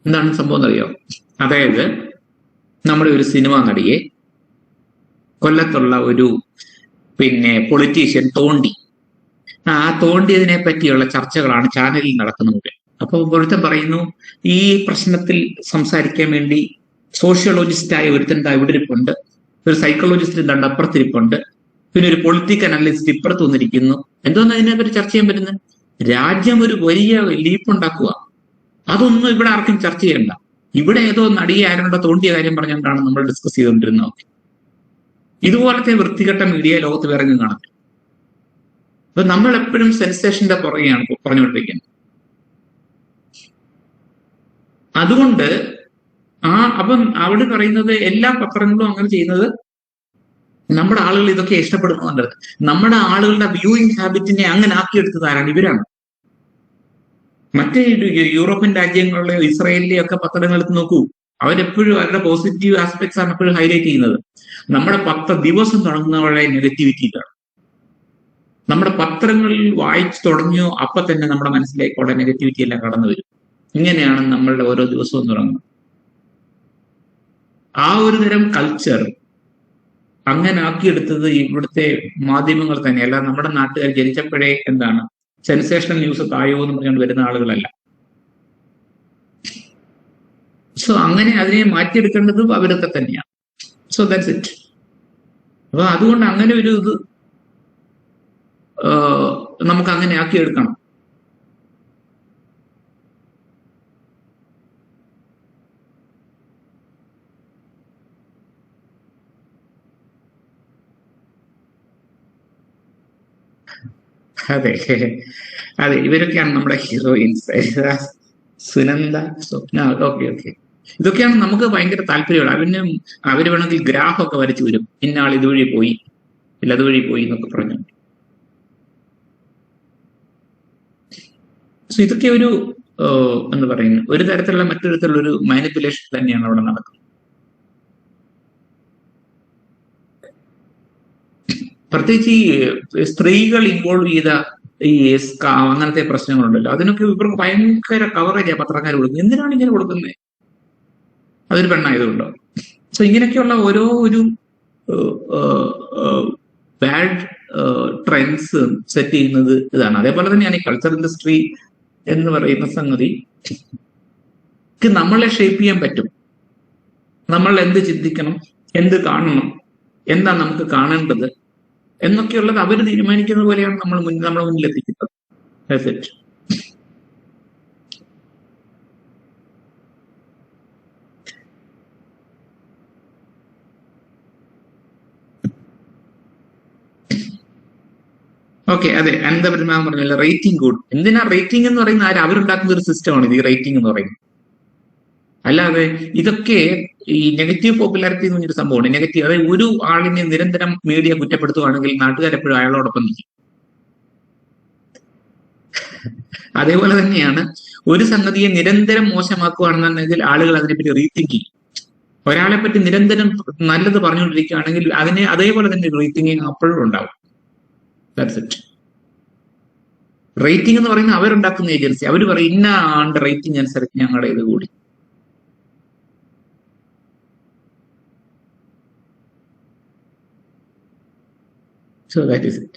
എന്താണ് സംഭവം എന്നറിയോ? അതായത് നമ്മുടെ ഒരു സിനിമാ നടിയെ കൊല്ലത്തുള്ള ഒരു പൊളിറ്റീഷ്യൻ തോണ്ടി, ആ തോണ്ടിയതിനെ പറ്റിയുള്ള ചർച്ചകളാണ് ചാനലിൽ നടക്കുന്നത്. അപ്പൊ ഒരുത്തൻ പറയുന്നു, ഈ പ്രശ്നത്തിൽ സംസാരിക്കാൻ വേണ്ടി സോഷ്യോളജിസ്റ്റായ ഒരുത്തൻ ഇവിടെ ഇരിപ്പുണ്ട്, ഒരു സൈക്കോളജിസ്റ്റ് എന്താണ്ട് അപ്പുറത്തിരിപ്പുണ്ട്, പിന്നെ ഒരു പൊളിറ്റിക്കൽ അനലിസ്റ്റ് ഇപ്പുറത്ത് വന്നിരിക്കുന്നു. എന്തോന്ന് അതിനെപ്പറ്റി ചർച്ച ചെയ്യാൻ പറ്റുന്നത്? രാജ്യം ഒരു വലിയ ലീപ്പുണ്ടാക്കുക. അതൊന്നും ഇവിടെ ആർക്കും ചർച്ച ചെയ്യണ്ട. ഇവിടെ ഏതോ നടിയെ ആരുടെ തോണ്ടിയ കാര്യം പറഞ്ഞുകൊണ്ടാണ് നമ്മൾ ഡിസ്കസ് ചെയ്തുകൊണ്ടിരുന്നത്. ഇതുപോലത്തെ വൃത്തികെട്ട മീഡിയ ലോകത്ത് വേറെ കാണാൻ. അപ്പൊ നമ്മൾ എപ്പോഴും സെൻസേഷന്റെ പുറകെയാണ് പറഞ്ഞുകൊണ്ടിരിക്കുന്നത്. അതുകൊണ്ട് അപ്പം അവിടെ പറയുന്നത് എല്ലാ പത്രങ്ങളും അങ്ങനെ ചെയ്യുന്നത് നമ്മുടെ ആളുകൾ ഇതൊക്കെ ഇഷ്ടപ്പെടുന്നുണ്ട്. നമ്മുടെ ആളുകളുടെ വ്യൂയിങ് ഹാബിറ്റിനെ അങ്ങനെ ആക്കിയെടുത്തത് ആരാണ്? ഇവരാണ്. മറ്റേ യൂറോപ്യൻ രാജ്യങ്ങളിലെ ഇസ്രായേലിലെയും ഒക്കെ പത്രങ്ങൾ എടുത്ത് നോക്കൂ, അവരെപ്പോഴും അവരുടെ പോസിറ്റീവ് ആസ്പെക്ട്സ് ആണ് എപ്പോഴും ഹൈലൈറ്റ് ചെയ്യുന്നത്. നമ്മുടെ ദിവസം തുടങ്ങുന്നവരുടെ നെഗറ്റിവിറ്റിയിലാണ്. നമ്മുടെ പത്രങ്ങളിൽ വായിച്ചു തുടങ്ങിയോ അപ്പൊ തന്നെ നമ്മുടെ മനസ്സിലേക്ക് ഉള്ള നെഗറ്റിവിറ്റി എല്ലാം കടന്നു വരും. ഇങ്ങനെയാണ് നമ്മളുടെ ഓരോ ദിവസവും തുടങ്ങുന്നത്. ആ ഒരു തരം കൾച്ചർ അങ്ങനെ ആക്കിയെടുത്തത് ഇവിടുത്തെ മാധ്യമങ്ങൾ തന്നെയല്ല. നമ്മുടെ നാട്ടുകാർ ജനിച്ചപ്പോഴേ എന്താണ് സെൻസേഷണൽ ന്യൂസ് തായോ എന്ന് പറഞ്ഞുകൊണ്ട് വരുന്ന ആളുകളല്ല. സോ അങ്ങനെ അതിനെ മാറ്റിയെടുക്കേണ്ടത് അവരൊക്കെ തന്നെയാണ്. So that's it. അപ്പൊ അതുകൊണ്ട് അങ്ങനെ ഒരു ഇത് നമുക്ക് അങ്ങനെ ആക്കിയെടുക്കണം. അതെ അതെ, ഇവരൊക്കെയാണ് നമ്മുടെ heroines. Sunanda, Swapna. Okay okay. ഇതൊക്കെയാണ് നമുക്ക് ഭയങ്കര താല്പര്യമുള്ളത്. അവര് വേണമെങ്കിൽ ഗ്രാഫൊക്കെ വരച്ചു വരും, ഇന്നാൾ ഇതുവഴി പോയി, ഇല്ല അതുവഴി പോയി എന്നൊക്കെ പറഞ്ഞു. സോ ഇതൊക്കെ ഒരു എന്ന് പറയുന്നത് ഒരു തരത്തിലുള്ള മറ്റൊരു തരത്തിലുള്ള ഒരു മാനിപ്പുലേഷൻ തന്നെയാണ് അവിടെ നടക്കുന്നത്. പ്രത്യേകിച്ച് ഈ സ്ത്രീകൾ ഇൻവോൾവ് ചെയ്ത ഈ അങ്ങനത്തെ പ്രശ്നങ്ങളുണ്ടല്ലോ, അതിനൊക്കെ ഇവർക്ക് ഭയങ്കര കവറേജാ പത്രക്കാർ കൊടുക്കുന്നത്. എന്തിനാണ് ഇങ്ങനെ കൊടുക്കുന്നത്? അതൊരു പെണ്ണായതുകൊണ്ടോ? സോ ഇങ്ങനെയൊക്കെയുള്ള ഓരോ ഒരു ബാഡ് ട്രെൻഡ്സ് സെറ്റ് ചെയ്യുന്നത് ഇതാണ്. അതേപോലെ തന്നെയാണ് ഈ കൾച്ചർ ഇൻഡസ്ട്രി എന്ന് പറയുന്ന സംഗതി നമ്മളെ ഷേപ്പ് ചെയ്യാൻ പറ്റും. നമ്മൾ എന്ത് ചിന്തിക്കണം, എന്ത് കാണണം, എന്താ നമുക്ക് കാണേണ്ടത് എന്നൊക്കെയുള്ളത് അവർ തീരുമാനിക്കുന്ന പോലെയാണ് നമ്മളെ മുന്നിൽ എത്തിക്കുന്നത്. That's it. ഓക്കെ, അതെ. അനന്തപരമാൻ പറഞ്ഞല്ലോ റേറ്റിംഗ് കൂടും. എന്തിനാ റേറ്റിംഗ് എന്ന് പറയുന്ന അവരുണ്ടാക്കുന്ന ഒരു സിസ്റ്റമാണ് ഇത്, ഈ റേറ്റിംഗ് എന്ന് പറയുന്നത്. അല്ലാതെ ഇതൊക്കെ ഈ നെഗറ്റീവ് പോപ്പുലാരിറ്റി എന്ന് പറഞ്ഞൊരു സംഭവമാണ്. നെഗറ്റീവ്, അതായത് ഒരു ആളിനെ നിരന്തരം മീഡിയ കുറ്റപ്പെടുത്തുകയാണെങ്കിൽ നാട്ടുകാരെപ്പോഴും അയാളോടൊപ്പം നിൽക്കും. അതേപോലെ തന്നെയാണ് ഒരു സംഗതിയെ നിരന്തരം മോശമാക്കുകയാണെന്നുണ്ടെങ്കിൽ ആളുകൾ അതിനെപ്പറ്റി റീതിങ്ക് ചെയ്യും. ഒരാളെ പറ്റി നിരന്തരം നല്ലത് പറഞ്ഞുകൊണ്ടിരിക്കുകയാണെങ്കിൽ അതേപോലെ തന്നെ റീതിങ്കിങ് അപ്പോഴും ഉണ്ടാവും. That's it. റേറ്റിംഗ് എന്ന് പറയുന്നത് അവരുണ്ടാക്കുന്ന ഏജൻസി. അവർ പറയും ഇന്ന ആണ്ട് റേറ്റിംഗ് അനുസരിച്ച് ഞങ്ങളുടെ ഇത് കൂടി. So that is it.